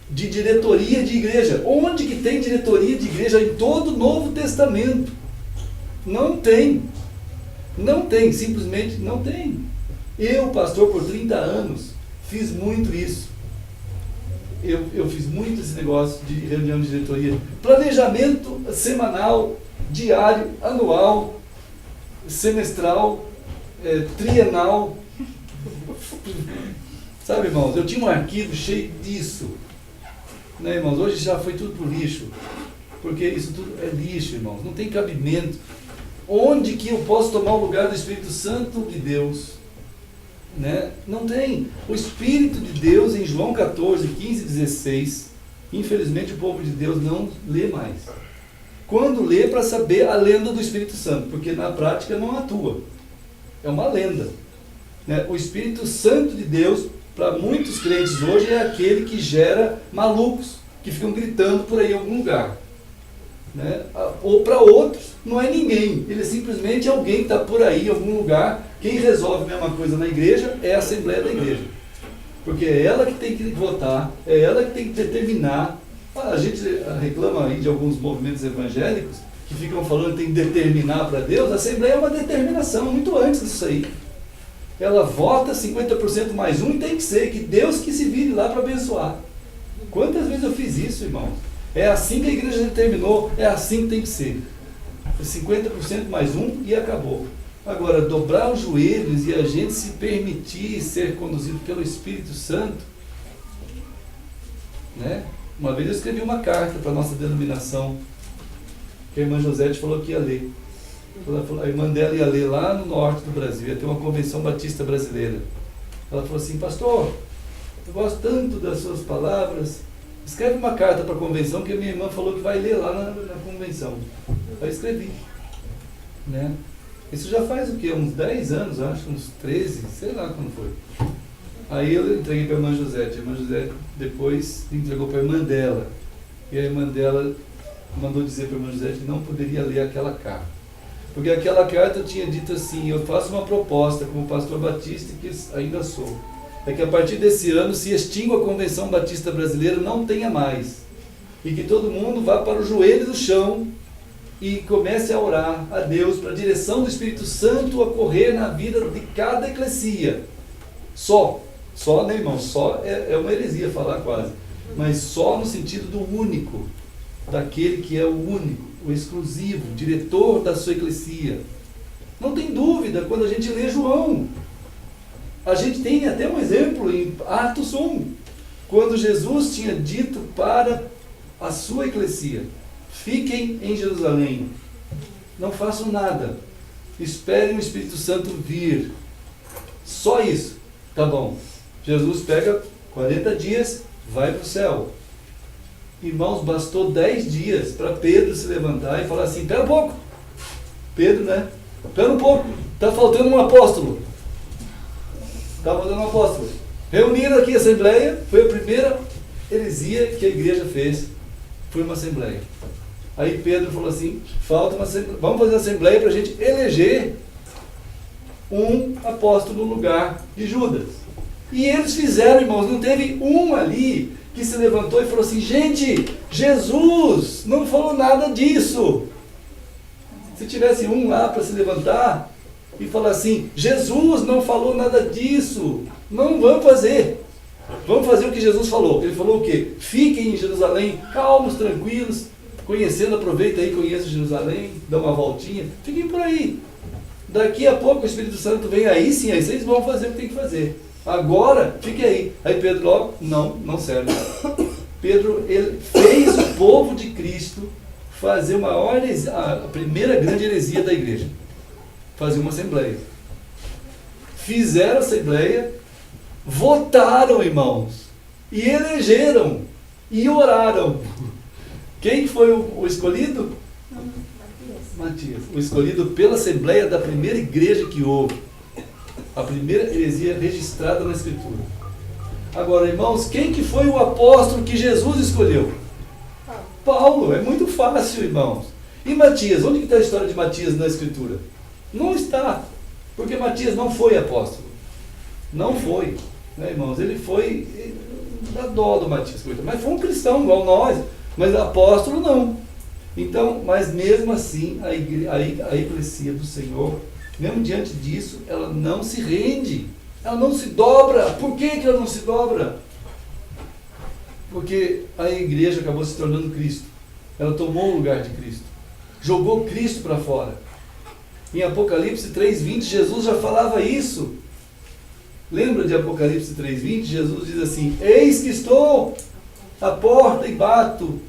de diretoria de igreja? Onde que tem diretoria de igreja em todo o Novo Testamento? Não tem. Não tem, simplesmente não tem. Eu, pastor, por 30 anos, fiz muito isso. Eu fiz muito esse negócio de reunião de diretoria. Planejamento semanal, diário, anual, semestral, trienal. Sabe, irmãos, eu tinha um arquivo cheio disso. Né, irmãos? Hoje já foi tudo pro lixo. Porque isso tudo é lixo, irmãos. Não tem cabimento. Onde que eu posso tomar o lugar do Espírito Santo de Deus? Né? Não tem. O Espírito de Deus, em João 14, 15 e 16, infelizmente o povo de Deus não lê mais. Quando lê, para saber a lenda do Espírito Santo, porque na prática não atua. É uma lenda. Né? O Espírito Santo de Deus, para muitos crentes hoje, é aquele que gera malucos, que ficam gritando por aí em algum lugar. Né? Ou para outros, não é ninguém. Ele é simplesmente alguém que está por aí em algum lugar. Quem resolve a mesma coisa na igreja é a Assembleia da Igreja. Porque é ela que tem que votar, é ela que tem que determinar. A gente reclama aí de alguns movimentos evangélicos que ficam falando que tem que determinar para Deus. A Assembleia é uma determinação, muito antes disso aí. Ela vota 50% mais um e tem que ser, que Deus que se vire lá para abençoar. Quantas vezes eu fiz isso, irmão? É assim que a igreja determinou, é assim que tem que ser. 50% mais um e acabou. Agora, dobrar os joelhos e a gente se permitir ser conduzido pelo Espírito Santo, né? Uma vez eu escrevi uma carta para a nossa denominação, que a irmã Josete falou que ia ler. A irmã dela ia ler lá no norte do Brasil, ia ter uma convenção batista brasileira. Ela falou assim, pastor, eu gosto tanto das suas palavras, escreve uma carta para a convenção, que a minha irmã falou que vai ler lá na convenção. Aí eu escrevi. Né? Isso já faz o quê? Uns 10 anos, acho, uns 13, sei lá quando foi. Aí eu entreguei para a irmã Josete. A irmã Josete depois entregou para a irmã dela. E a irmã dela mandou dizer para a irmã Josete que não poderia ler aquela carta. Porque aquela carta tinha dito assim, eu faço uma proposta como pastor batista, que ainda sou. É que a partir desse ano se extinga a Convenção Batista Brasileira, não tenha mais. E que todo mundo vá para o joelho do chão e comece a orar a Deus para a direção do Espírito Santo ocorrer na vida de cada eclesia. Só, né, irmão? Só é uma heresia falar quase. Mas só no sentido do único, daquele que é o único, o exclusivo, diretor da sua eclesia. Não tem dúvida quando a gente lê João. A gente tem até um exemplo em Atos 1, quando Jesus tinha dito para a sua eclesia, fiquem em Jerusalém, não façam nada, esperem o Espírito Santo vir. Só isso, tá bom. Jesus pega 40 dias, vai para o céu. Irmãos, bastou 10 dias para Pedro se levantar e falar assim, espera um pouco. Pedro, né? Espera um pouco, está faltando um apóstolo. Está faltando um apóstolo. Reuniram aqui a assembleia, foi a primeira heresia que a igreja fez. Foi uma assembleia. Aí Pedro falou assim, falta uma assembleia, vamos fazer uma assembleia para a gente eleger um apóstolo no lugar de Judas. E eles fizeram, irmãos, não teve um ali que se levantou e falou assim, gente, Jesus não falou nada disso. Se tivesse um lá para se levantar e falar assim, Jesus não falou nada disso, não vamos fazer. Vamos fazer o que Jesus falou. Ele falou o quê? Fiquem em Jerusalém, calmos, tranquilos, conhecendo, aproveita aí, conheça Jerusalém, dá uma voltinha, fiquem por aí. Daqui a pouco o Espírito Santo vem aí sim, aí vocês vão fazer o que tem que fazer. Agora, fique aí. Aí Pedro logo, não serve. Pedro ele fez o povo de Cristo fazer a primeira grande heresia da igreja. Fazer uma assembleia. Fizeram a assembleia, votaram, irmãos, e elegeram, e oraram. Quem foi o escolhido? Matias. O escolhido pela assembleia da primeira igreja que houve. A primeira heresia registrada na Escritura. Agora, irmãos, quem que foi o apóstolo que Jesus escolheu? Paulo. É muito fácil, irmãos. E Matias? Onde está a história de Matias na Escritura? Não está. Porque Matias não foi apóstolo. Não foi. Né, irmãos? Ele foi... Dá dó do Matias. Mas foi um cristão igual nós. Mas apóstolo não. Então, mas mesmo assim, a eclesia do Senhor, mesmo diante disso, ela não se rende. Ela não se dobra. Por que ela não se dobra? Porque a igreja acabou se tornando Cristo. Ela tomou o lugar de Cristo. Jogou Cristo para fora. Em Apocalipse 3:20, Jesus já falava isso. Lembra de Apocalipse 3:20? Jesus diz assim: eis que estou à porta e bato.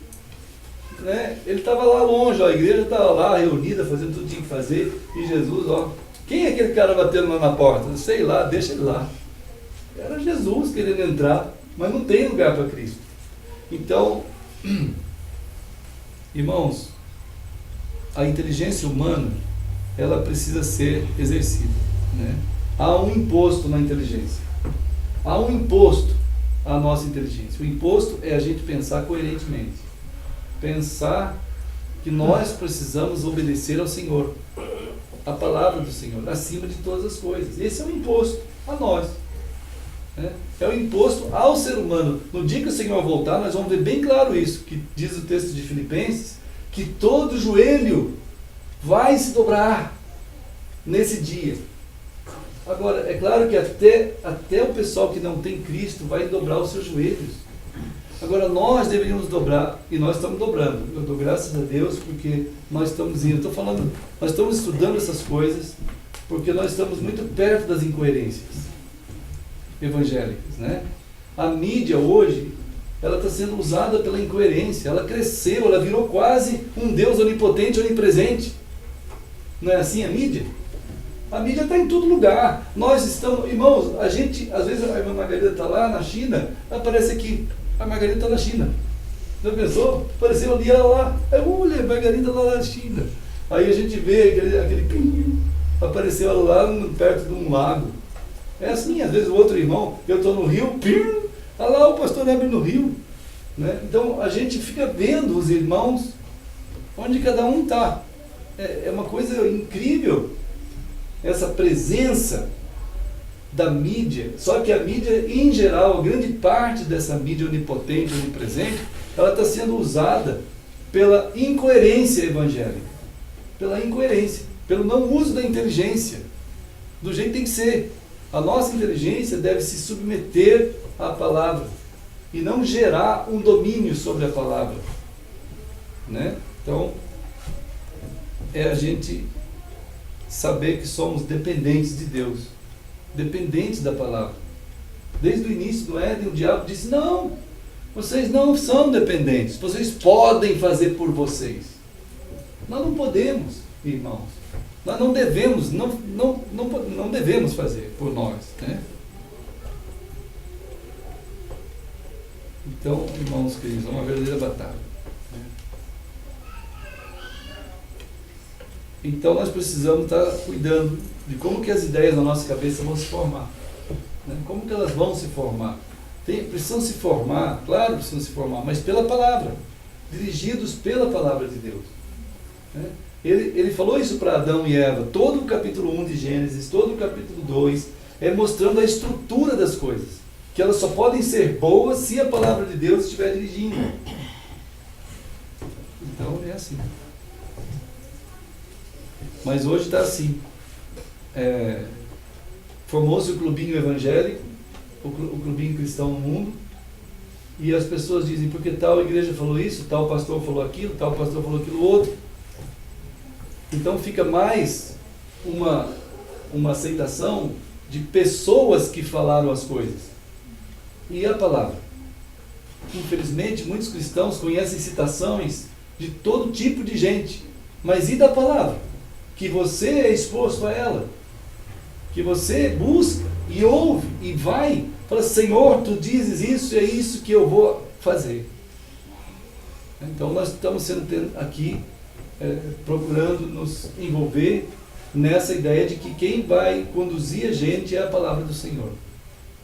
Né? Ele estava lá longe, ó, a igreja estava lá reunida, fazendo tudo que tinha que fazer. E Jesus, ó, quem é aquele cara batendo lá na porta? Sei lá, deixa ele lá. Era Jesus querendo entrar, mas não tem lugar para Cristo. Então, irmãos, a inteligência humana, ela precisa ser exercida. Né? Há um imposto na inteligência. Há um imposto à nossa inteligência. O imposto é a gente pensar coerentemente. Pensar que nós precisamos obedecer ao Senhor, a palavra do Senhor, acima de todas as coisas. Esse é o imposto a nós. Né? É o imposto ao ser humano. No dia que o Senhor voltar, nós vamos ver bem claro isso, que diz o texto de Filipenses, que todo joelho vai se dobrar nesse dia. Agora, é claro que até o pessoal que não tem Cristo vai dobrar os seus joelhos. Agora, nós deveríamos dobrar, e nós estamos dobrando. Eu dou graças a Deus porque nós estamos indo. Estou falando, nós estamos estudando essas coisas porque nós estamos muito perto das incoerências evangélicas. Né? A mídia hoje, ela está sendo usada pela incoerência. Ela cresceu, ela virou quase um Deus onipotente, onipresente. Não é assim a mídia? A mídia está em todo lugar. Nós estamos, irmãos, a gente, às vezes a irmã Margarida está lá na China, aparece aqui. A Margarida está na China. Já pensou? Apareceu ali, ela lá. Olha, a Margarida lá na China. Aí a gente vê aquele pinho. Apareceu ela lá perto de um lago. É assim, às vezes o outro irmão, eu estou no Rio, pinho. Olha lá o pastor Heber no Rio. Né? Então a gente fica vendo os irmãos onde cada um está. É uma coisa incrível essa presença da mídia. Só que a mídia, em geral, a grande parte dessa mídia onipotente, onipresente, ela está sendo usada pela incoerência evangélica, pela incoerência, pelo não uso da inteligência, do jeito que tem que ser. A nossa inteligência deve se submeter à palavra e não gerar um domínio sobre a palavra. Né? Então, é a gente saber que somos dependentes de Deus, dependentes da palavra. Desde o início do Éden, o diabo disse: não, vocês não são dependentes, vocês podem fazer por vocês. Nós não podemos, irmãos. Nós não devemos, não devemos fazer por nós. Né? Então, irmãos queridos, é uma verdadeira batalha. Então nós precisamos estar cuidando de como que as ideias na nossa cabeça vão se formar. Né? Como que elas vão se formar? Precisam se formar, claro, precisam se formar, mas pela palavra, dirigidos pela palavra de Deus. Né? Ele falou isso para Adão e Eva, todo o capítulo 1 de Gênesis, todo o capítulo 2, mostrando a estrutura das coisas, que elas só podem ser boas se a palavra de Deus estiver dirigindo. Então é assim. Mas hoje está assim. Formou-se o clubinho evangélico, o clubinho cristão no mundo, e as pessoas dizem, porque tal igreja falou isso, tal pastor falou aquilo, tal pastor falou aquilo outro. Então fica mais uma aceitação de pessoas que falaram as coisas. E a palavra? infelizmente, muitos cristãos conhecem citações de todo tipo de gente. Mas e da palavra? Que você é exposto a ela. Que você busca e ouve e vai. Fala, Senhor, tu dizes isso, é isso que eu vou fazer. Então nós estamos sendo aqui procurando nos envolver nessa ideia de que quem vai conduzir a gente é a palavra do Senhor.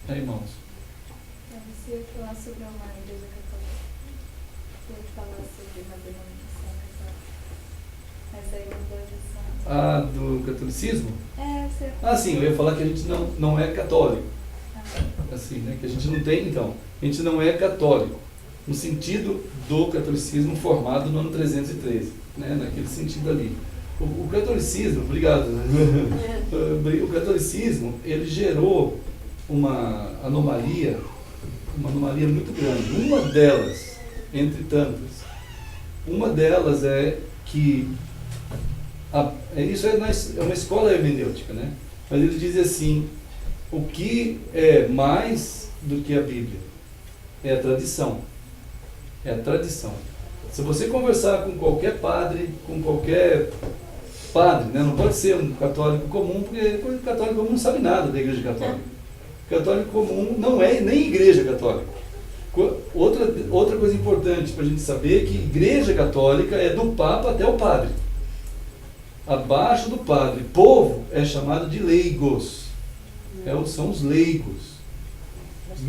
Irmãos? Se eu falar sobre uma igreja católica, se eu falar sobre uma denominação católica, mas aí não dois são. Do catolicismo? Você... Sim, eu ia falar que a gente não é católico. Assim, né? Que a gente não tem, então. A gente não é católico, no sentido do catolicismo formado no ano 313, né? Naquele sentido ali. O catolicismo, obrigado, o catolicismo, ele gerou uma anomalia muito grande. Uma delas, entre tantas, uma delas é que, isso é uma escola hermenêutica, né? Mas ele diz assim, o que é mais do que a Bíblia? É a tradição. É a tradição. Se você conversar com qualquer padre, né? Não pode ser um católico comum, porque o católico comum não sabe nada da igreja católica. O católico comum não é nem igreja católica. Outra coisa importante para a gente saber é que igreja católica é do Papa até o padre. Abaixo do padre, povo é chamado de leigos. São os leigos.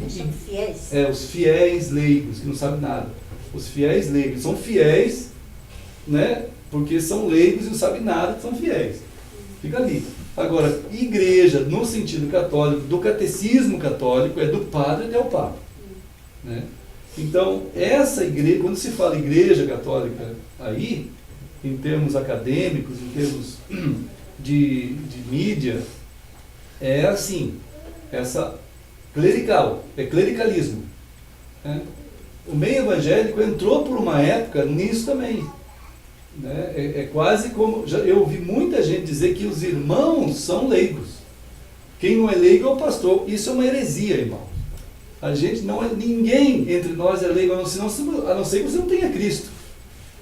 Mas são fiéis. Os fiéis leigos, que não sabem nada. Os fiéis leigos são fiéis, né? Porque são leigos e não sabem nada, que são fiéis. Fica ali. Agora, igreja, no sentido católico, do catecismo católico, é do padre até o papa. Né? Então, essa igreja, quando se fala igreja católica aí, em termos acadêmicos, em termos de mídia, é assim, essa clerical, é clericalismo. Né? O meio evangélico entrou por uma época nisso também. Né? É quase como, eu ouvi muita gente dizer que os irmãos são leigos. Quem não é leigo é o pastor. Isso é uma heresia, irmão. A gente não é, ninguém entre nós é leigo, a não ser que você não tenha Cristo.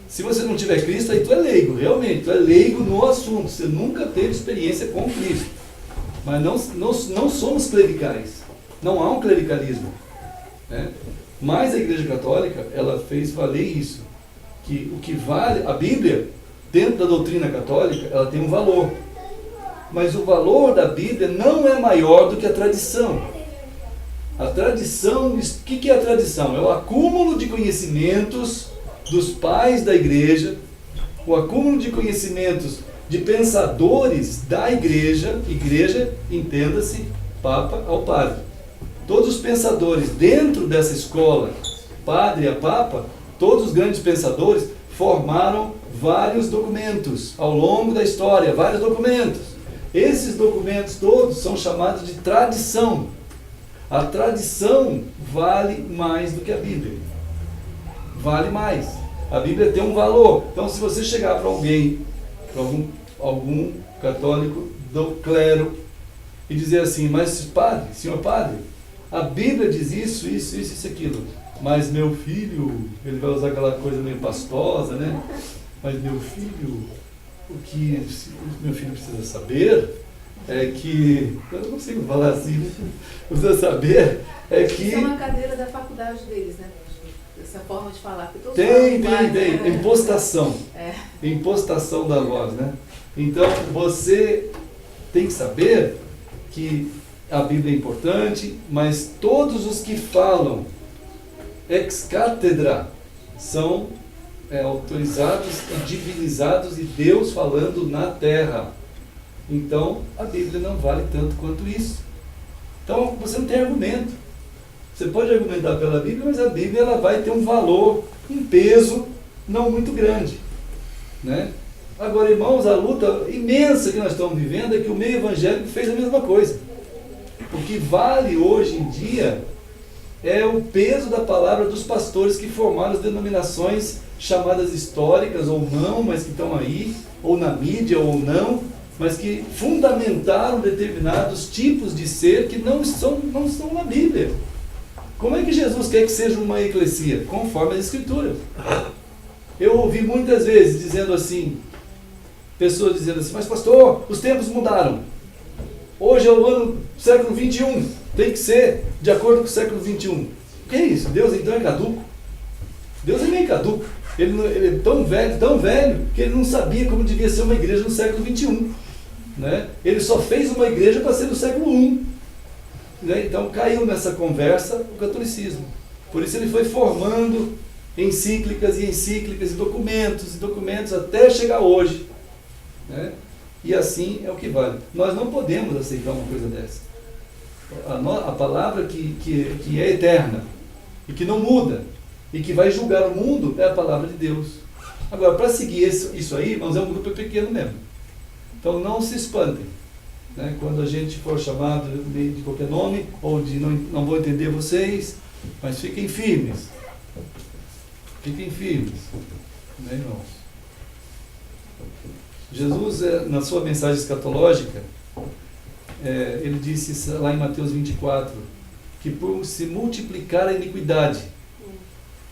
Se você não tiver Cristo, aí tu é leigo, realmente, tu é leigo no assunto, você nunca teve experiência com Cristo. Mas não somos clericais, não há um clericalismo. Né? Mas a Igreja Católica, ela fez valer isso, que o que vale, a Bíblia, dentro da doutrina católica, ela tem um valor. Mas o valor da Bíblia não é maior do que a tradição. A tradição, o que é a tradição? É o acúmulo de conhecimentos dos pais da igreja, o acúmulo de conhecimentos de pensadores da igreja, entenda-se, Papa ao Padre. Todos os pensadores dentro dessa escola, Padre a Papa, todos os grandes pensadores formaram vários documentos ao longo da história, vários documentos. Esses documentos todos são chamados de tradição. A tradição vale mais do que a Bíblia. Vale mais. A Bíblia tem um valor. Então, se você chegar para alguém, para algum católico do clero, e dizer assim, mas padre, senhor padre, a Bíblia diz isso, isso, isso, isso, aquilo. Mas meu filho, ele vai usar aquela coisa meio pastosa, né? Mas meu filho, o que meu filho precisa saber é que, eu não consigo falar assim, né? Precisa saber é que... Isso é uma cadeira da faculdade deles, né? Essa forma de falar. Tem. Impostação. Impostação da voz, né? Então, você tem que saber que a Bíblia é importante, mas todos os que falam ex cátedra são autorizados e divinizados de Deus falando na terra. Então, a Bíblia não vale tanto quanto isso. Então, você não tem argumento. Você pode argumentar pela Bíblia, mas a Bíblia ela vai ter um valor, um peso não muito grande. Né? Agora, irmãos, a luta imensa que nós estamos vivendo é que o meio evangélico fez a mesma coisa. O que vale hoje em dia é o peso da palavra dos pastores que formaram as denominações chamadas históricas ou não, mas que estão aí, ou na mídia ou não, mas que fundamentaram determinados tipos de ser que não estão na Bíblia. Como é que Jesus quer que seja uma eclesia? Conforme as Escrituras. Eu ouvi muitas vezes dizendo assim, pessoas dizendo assim, mas pastor, os tempos mudaram. Hoje é o ano século 21, tem que ser de acordo com o século 21. O que é isso? Deus então é caduco? Deus é meio caduco. Ele é tão velho, que ele não sabia como devia ser uma igreja no século 21. Né? Ele só fez uma igreja para ser do século I. Né? Então caiu nessa conversa o catolicismo. Por isso ele foi formando encíclicas e documentos até chegar hoje. Né? E assim é o que vale. Nós não podemos aceitar uma coisa dessa. A palavra que é eterna e que não muda e que vai julgar o mundo é a palavra de Deus. Agora, para seguir isso aí, irmãos, é um grupo pequeno mesmo. Então não se espantem. Né? Quando a gente for chamado de qualquer nome, ou de não vou entender vocês, mas fiquem firmes. Fiquem firmes. Né, irmãos? Jesus, na sua mensagem escatológica, ele disse lá em Mateus 24, que por se multiplicar a iniquidade,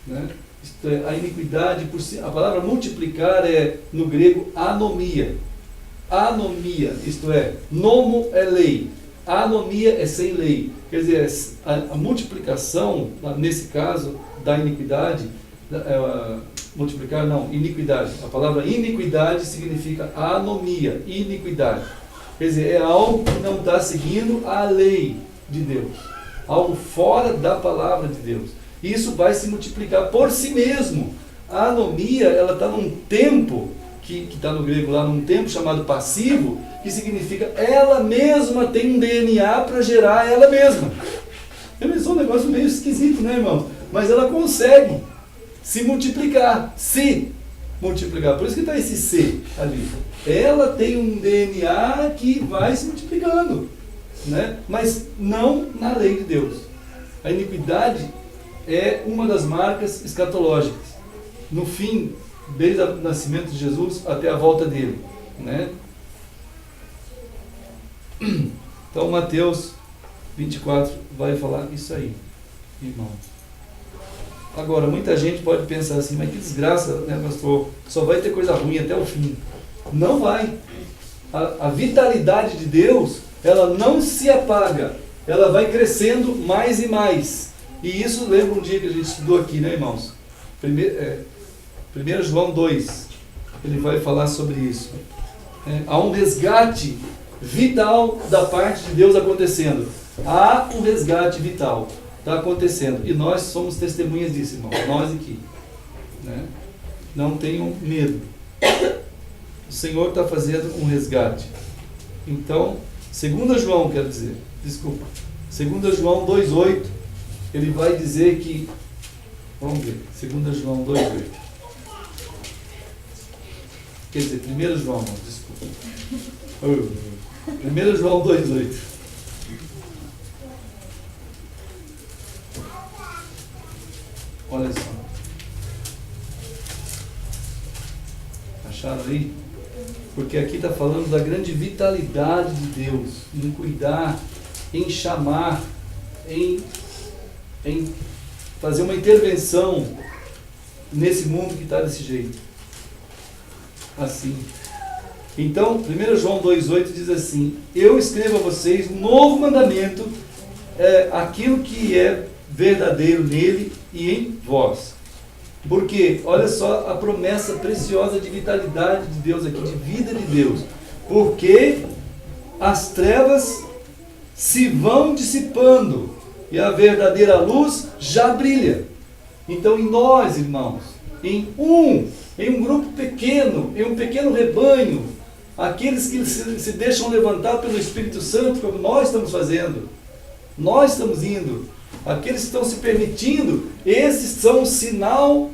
né? Isto é, a iniquidade, a palavra multiplicar é no grego anomia. Anomia, isto é, nomo é lei, anomia é sem lei. Quer dizer, a multiplicação, nesse caso, da iniquidade, multiplicar não, iniquidade. A palavra iniquidade significa anomia, iniquidade. Quer dizer, é algo que não está seguindo a lei de Deus. Algo fora da palavra de Deus. Isso vai se multiplicar por si mesmo. A anomia, ela está num tempo, que está no grego lá, num tempo chamado passivo, que significa ela mesma tem um DNA para gerar ela mesma. É um negócio meio esquisito, né, irmão? Mas ela consegue se multiplicar. Por isso que está esse C ali. Ela tem um DNA que vai se multiplicando, né? Mas não na lei de Deus. A iniquidade é uma das marcas escatológicas. No fim, desde o nascimento de Jesus até a volta dele, né? Então Mateus 24 vai falar isso aí, irmão. Agora, muita gente pode pensar assim, mas que desgraça, né, pastor? Só vai ter coisa ruim até o fim. Não vai. A vitalidade de Deus, ela não se apaga. Ela vai crescendo mais e mais. E isso lembra um dia que a gente estudou aqui, né, irmãos? 1 João 2, ele vai falar sobre isso. Há um resgate vital da parte de Deus acontecendo. Há um resgate vital. Está acontecendo. E nós somos testemunhas disso, irmão. Nós aqui. Né? Não tenham medo. O Senhor está fazendo um resgate. Então, 2 João, quero dizer, desculpa. 2 João 2,8, ele vai dizer que, vamos ver, 2 João 2,8. Quer dizer, 1 João, não, desculpa. 1 João 2,8. Olha só. Acharam aí? Porque aqui está falando da grande vitalidade de Deus, em cuidar, em chamar, em fazer uma intervenção nesse mundo que está desse jeito. Assim. Então, 1 João 2,8 diz assim: eu escrevo a vocês um novo mandamento, aquilo que é verdadeiro nele e em vós. Porque, olha só a promessa preciosa de vitalidade de Deus aqui, de vida de Deus. Porque as trevas se vão dissipando e a verdadeira luz já brilha. Então, em nós, irmãos, em um grupo pequeno, em um pequeno rebanho, aqueles que se deixam levantar pelo Espírito Santo, como nós estamos fazendo, nós estamos indo. Aqueles que estão se permitindo, esses são o sinal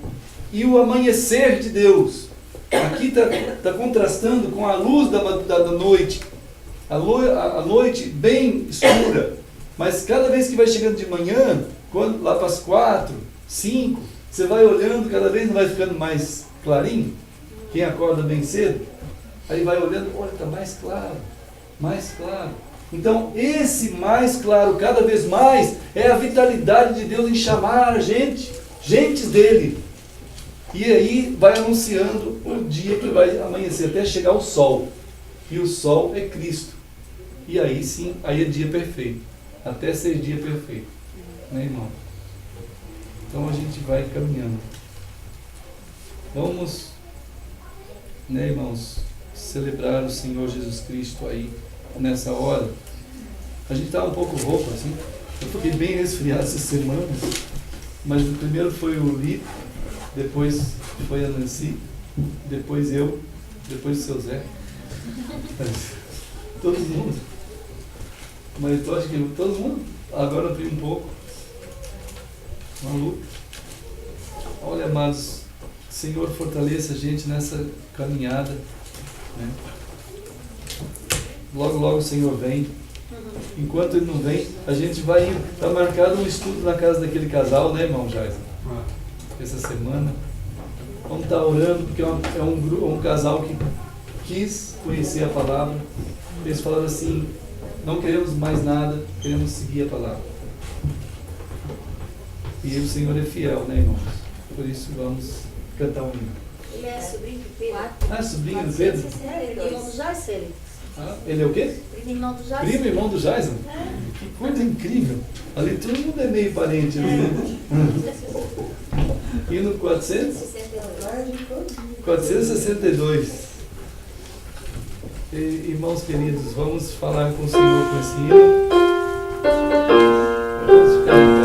e o amanhecer de Deus. Aqui está contrastando com a luz da noite, a noite bem escura. Mas cada vez que vai chegando de manhã, lá para as 4, 5, você vai olhando, cada vez não vai ficando mais clarinho. Quem acorda bem cedo, aí vai olhando, olha, está mais claro, mais claro. Então, esse mais claro, cada vez mais, é a vitalidade de Deus em chamar a gente, gentes dele. E aí vai anunciando o dia que vai amanhecer, até chegar o sol. E o sol é Cristo. E aí sim, aí é dia perfeito. Até ser dia perfeito. Né, irmão? Então a gente vai caminhando. Vamos, né, irmãos, celebrar o Senhor Jesus Cristo aí, nessa hora. A gente está um pouco rouco, assim. Eu fiquei bem resfriado essa semana. Mas o primeiro foi o Lito, depois foi a Nancy, depois eu, depois o seu Zé. Todo mundo. Mas eu acho que todo mundo. Agora eu tenho um pouco. Maluco. Olha, amados, o Senhor fortaleça a gente nessa caminhada. Né? Logo, logo o Senhor vem. Enquanto Ele não vem, a gente vai indo. Está marcado um estudo na casa daquele casal, né, irmão Jair? Essa semana. Vamos estar orando, porque é um casal que quis conhecer a palavra. Eles falaram assim: não queremos mais nada, queremos seguir a palavra. E o Senhor é fiel, né, irmãos? Por isso vamos cantar um hino. Ele é sobrinho do Pedro. Ah, sobrinho do Pedro? Irmão do Jason, ele. Ah, ele é o quê? Primo irmão do Jason. Primo irmão do Jason? Que coisa incrível. Ali todo mundo é meio parente. Né? Hino 462. Irmãos queridos, vamos falar com o Senhor com esse hino. Vamos ficar em pé.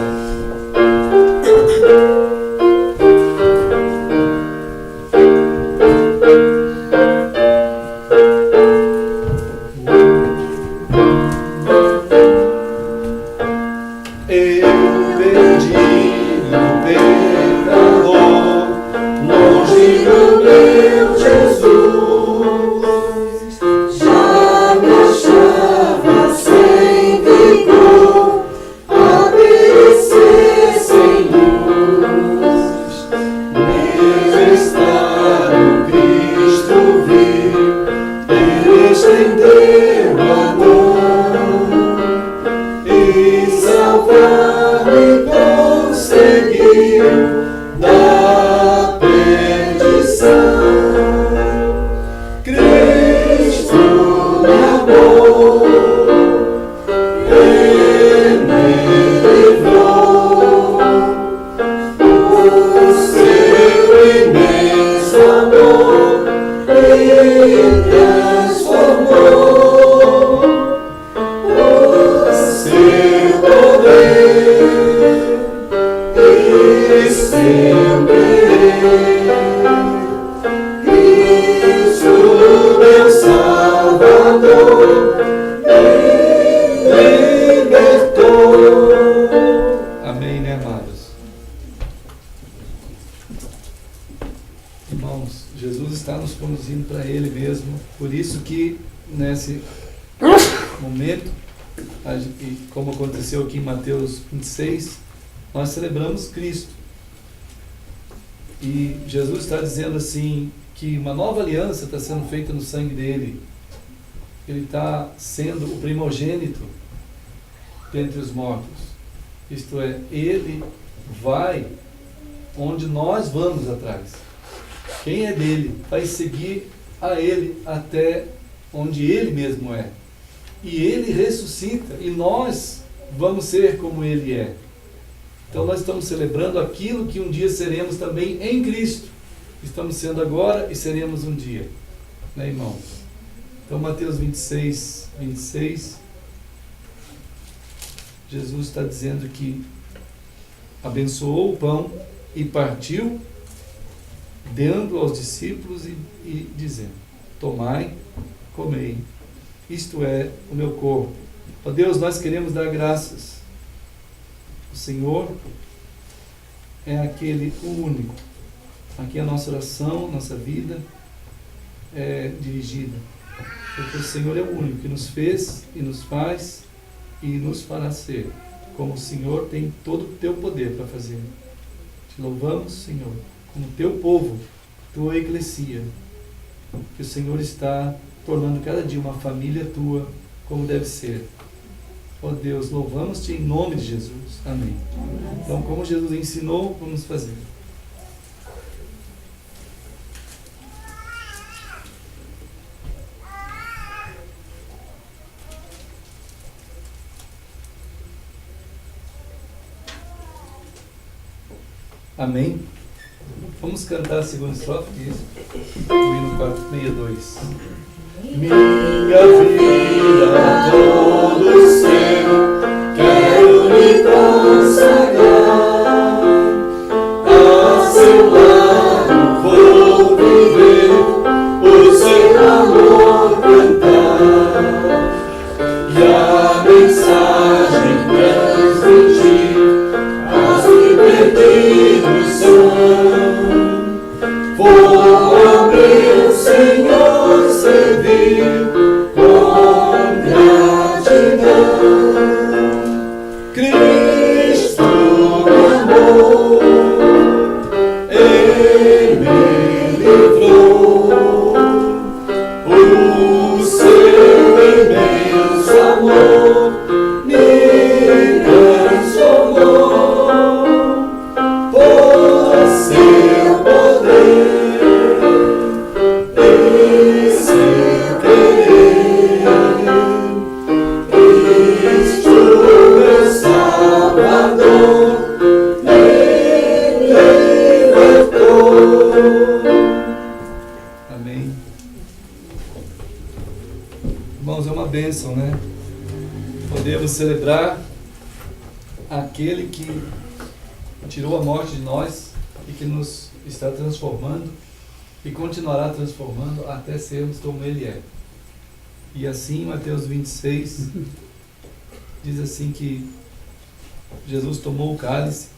Amém, né, amados? Irmãos, Jesus está nos conduzindo para Ele mesmo. Por isso que nesse momento, como aconteceu aqui em Mateus 26, nós celebramos Cristo. E Jesus está dizendo assim, que uma nova aliança está sendo feita no sangue dele. Ele está sendo o primogênito dentre os mortos. Isto é, ele vai onde nós vamos atrás. Quem é dele vai seguir a ele até onde ele mesmo é. E ele ressuscita e nós vamos ser como ele é. Então nós estamos celebrando aquilo que um dia seremos também em Cristo. Estamos sendo agora e seremos um dia. Né, irmãos? Então Mateus 26, 26, Jesus está dizendo que abençoou o pão e partiu, dando aos discípulos e dizendo: tomai, comei, isto é o meu corpo. Ó Deus, nós queremos dar graças. O Senhor é aquele único. Aqui a nossa oração, nossa vida é dirigida. Porque o Senhor é o único que nos fez e nos faz e nos fará ser. Como o Senhor tem todo o teu poder para fazer. Te louvamos, Senhor, como teu povo, tua eclesia. Que o Senhor está tornando cada dia uma família tua, como deve ser. Ó Deus, louvamos-te em nome de Jesus. Amém. Então, como Jesus ensinou, vamos fazer. Amém. Vamos cantar a segunda estrofe disso. O hino 462. Minha vida, todo ser, quero me consagrar. A seu lado vou viver, o seu amor cantar. E a mensagem transmitir aos que perdidos são. Vou ao meu Senhor servir com gratidão. Cristo me amou, Ele me livrou. O seu imenso amor me transformou. Por seu poder e seu querer, Cristo meu Salvador me libertou. Amém. Irmãos, é uma bênção, né? Podemos celebrar aquele que tirou a morte de nós e que nos está transformando e continuará transformando até sermos como Ele é. E assim, Mateus 26 diz assim que Jesus tomou o cálice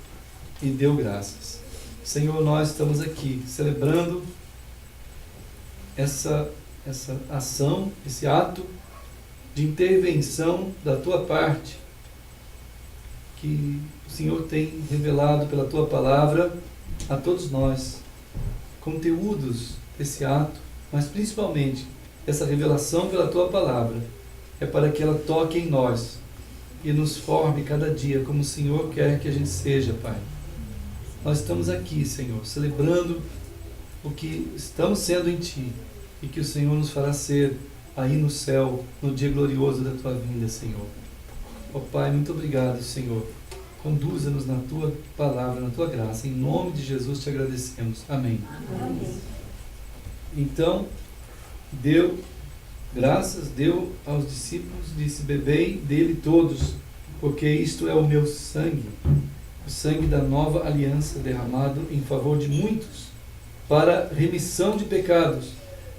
e deu graças. Senhor, nós estamos aqui celebrando essa ação, esse ato de intervenção da Tua parte, que o Senhor tem revelado pela Tua palavra a todos nós, conteúdos desse ato, mas principalmente essa revelação pela Tua palavra é para que ela toque em nós e nos forme cada dia como o Senhor quer que a gente seja, Pai. Nós estamos aqui, Senhor, celebrando o que estamos sendo em Ti e que o Senhor nos fará ser aí no céu, no dia glorioso da Tua vinda, Senhor. Ó Pai, muito obrigado, Senhor. Conduza-nos na Tua palavra, na Tua graça. Em nome de Jesus te agradecemos. Amém. Amém. Então, deu graças, deu aos discípulos, disse: bebei dele todos, porque isto é o meu sangue, o sangue da nova aliança derramado em favor de muitos, para remissão de pecados.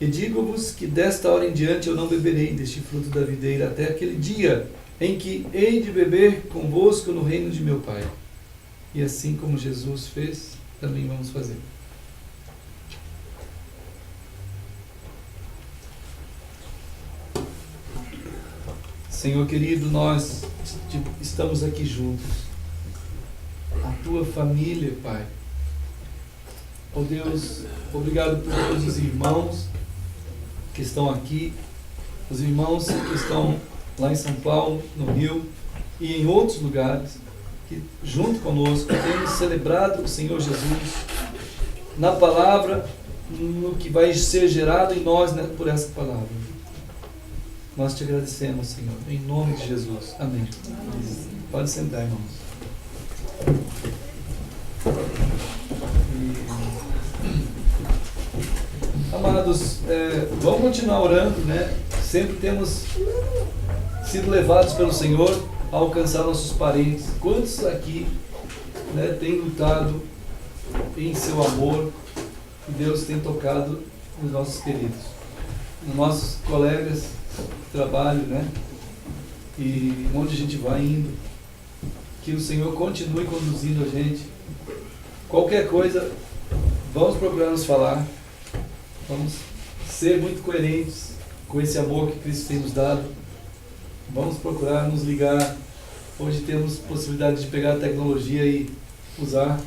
E digo-vos que desta hora em diante eu não beberei deste fruto da videira até aquele dia em que hei de beber convosco no reino de meu Pai. E assim como Jesus fez, também vamos fazer. Senhor querido, nós estamos aqui juntos. A Tua família, Pai. Oh Deus, obrigado por todos os irmãos que estão aqui, os irmãos que estão lá em São Paulo, no Rio e em outros lugares, que junto conosco temos celebrado o Senhor Jesus na palavra, no que vai ser gerado em nós, né, por essa palavra. Nós te agradecemos, Senhor, em nome de Jesus. Amém. Pode sentar, irmãos. Amados, vamos continuar orando, né? Sempre temos sido levados pelo Senhor a alcançar nossos parentes. Quantos aqui, né, têm lutado em seu amor e Deus tem tocado nos nossos queridos, nos nossos colegas de trabalho, né? E onde a gente vai indo, que o Senhor continue conduzindo a gente. Qualquer coisa, vamos procurar nos falar, vamos ser muito coerentes com esse amor que Cristo tem nos dado. Vamos procurar nos ligar. Hoje temos possibilidade de pegar a tecnologia e usar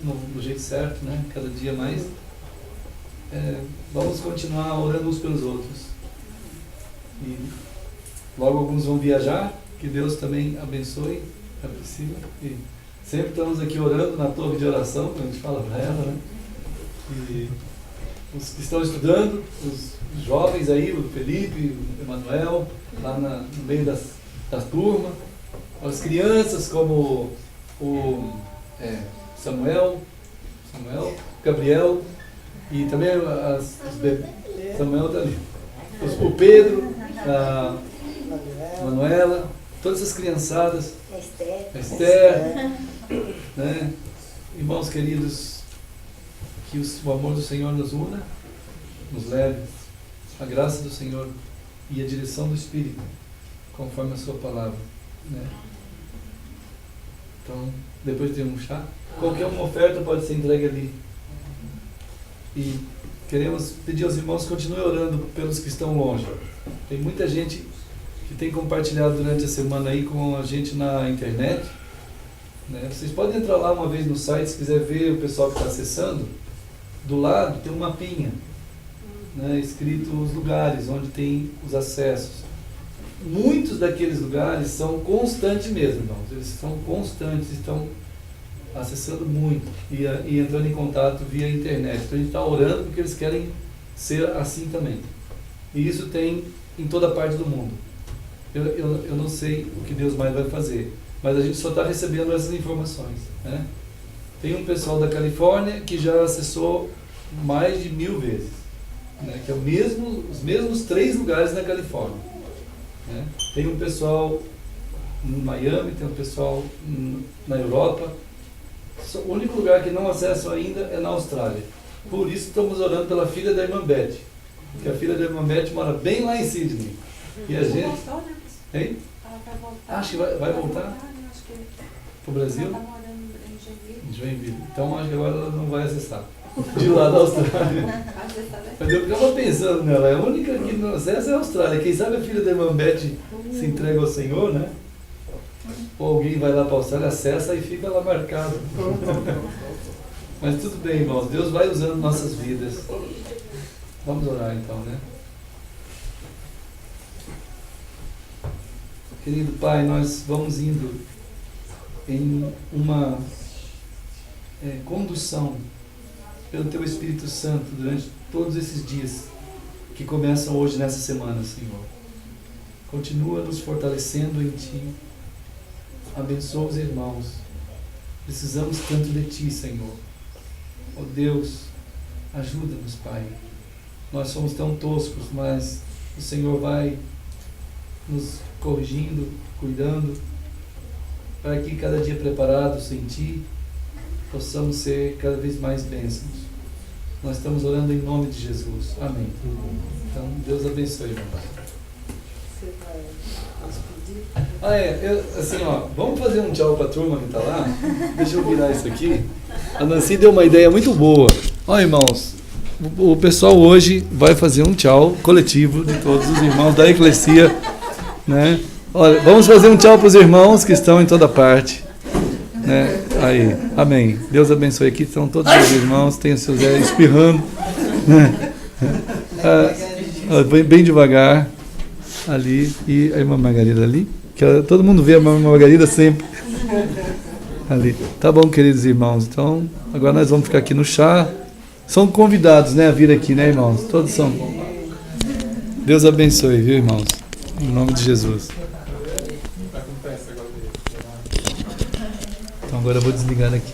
no jeito certo, né? Cada dia mais. Vamos continuar orando uns pelos outros. E Logo alguns vão viajar, que Deus também abençoe a Priscila. E sempre estamos aqui orando na torre de oração, como a gente fala para ela, né? E os que estão estudando, os jovens aí, o Felipe, o Emanuel, lá no meio das turmas, as crianças como o Samuel, Gabriel, e também os bebês. Samuel está ali. O Pedro, a Manuela, todas as criançadas, Esther, né? Irmãos queridos, que o amor do Senhor nos una, nos leve, a graça do Senhor e a direção do Espírito, conforme a sua palavra, né? Então, depois de um chá, qualquer uma oferta pode ser entregue ali. E queremos pedir aos irmãos que continuem orando pelos que estão longe. Tem muita gente que tem compartilhado durante a semana aí com a gente na internet, né? Vocês podem entrar lá uma vez no site, se quiser ver o pessoal que está acessando. Do lado tem um mapinha, né, escrito os lugares onde tem os acessos. Muitos daqueles lugares são constantes mesmo, irmãos. Eles são constantes, estão acessando muito e entrando em contato via internet. Então a gente está orando porque eles querem ser assim também. E isso tem em toda parte do mundo. Eu não sei o que Deus mais vai fazer, mas a gente só está recebendo essas informações, né? Tem um pessoal da Califórnia que já acessou mais de 1000 vezes, né? Que é os mesmos 3 lugares na Califórnia, né? Tem um pessoal em Miami, tem um pessoal na Europa. O único lugar que não acessam ainda é na Austrália. Por isso estamos orando pela filha da irmã Beth, porque a filha da irmã Beth mora bem lá em Sydney. E a gente... Hein? Ela vai voltar. Acho que vai voltar Acho que para o Brasil? ela está morando em Joinville. Em Joinville. Então acho que agora ela não vai acessar. De lá da Austrália. Mas eu ficava pensando nela, a única que não acessa é a Austrália. Quem sabe a filha da irmã Beth se entrega ao Senhor, né? Ou alguém vai lá para a Austrália, acessa e fica lá marcado. Mas tudo bem, irmãos. Deus vai usando nossas vidas. Vamos orar então, né? Querido Pai, nós vamos indo em uma condução pelo Teu Espírito Santo durante todos esses dias que começam hoje nessa semana, Senhor. Continua nos fortalecendo em Ti. Abençoa os irmãos. Precisamos tanto de Ti, Senhor. Oh Deus, ajuda-nos, Pai. Nós somos tão toscos, mas o Senhor vai nos corrigindo, cuidando, para que cada dia preparados em Ti, possamos ser cada vez mais bênçãos. Nós estamos orando em nome de Jesus. Amém. Então, Deus abençoe, irmãos. Vamos fazer um tchau para a turma que está lá? Deixa eu virar isso aqui. A Nancy deu uma ideia muito boa. Olha, irmãos, o pessoal hoje vai fazer um tchau coletivo de todos os irmãos da Eclesia, né? Olha, vamos fazer um tchau para os irmãos que estão em toda parte, né? Aí, amém. Deus abençoe. Aqui estão todos os irmãos, tem o seu Zé espirrando, né? Bem devagar ali, e a irmã Margarida ali, que todo mundo vê a irmã Margarida sempre ali. Tá bom, queridos irmãos, então agora nós vamos ficar aqui no chá. São convidados, né, a vir aqui, né, irmãos? Todos são. Deus abençoe, viu, irmãos? Em nome de Jesus. Então agora eu vou desligar aqui.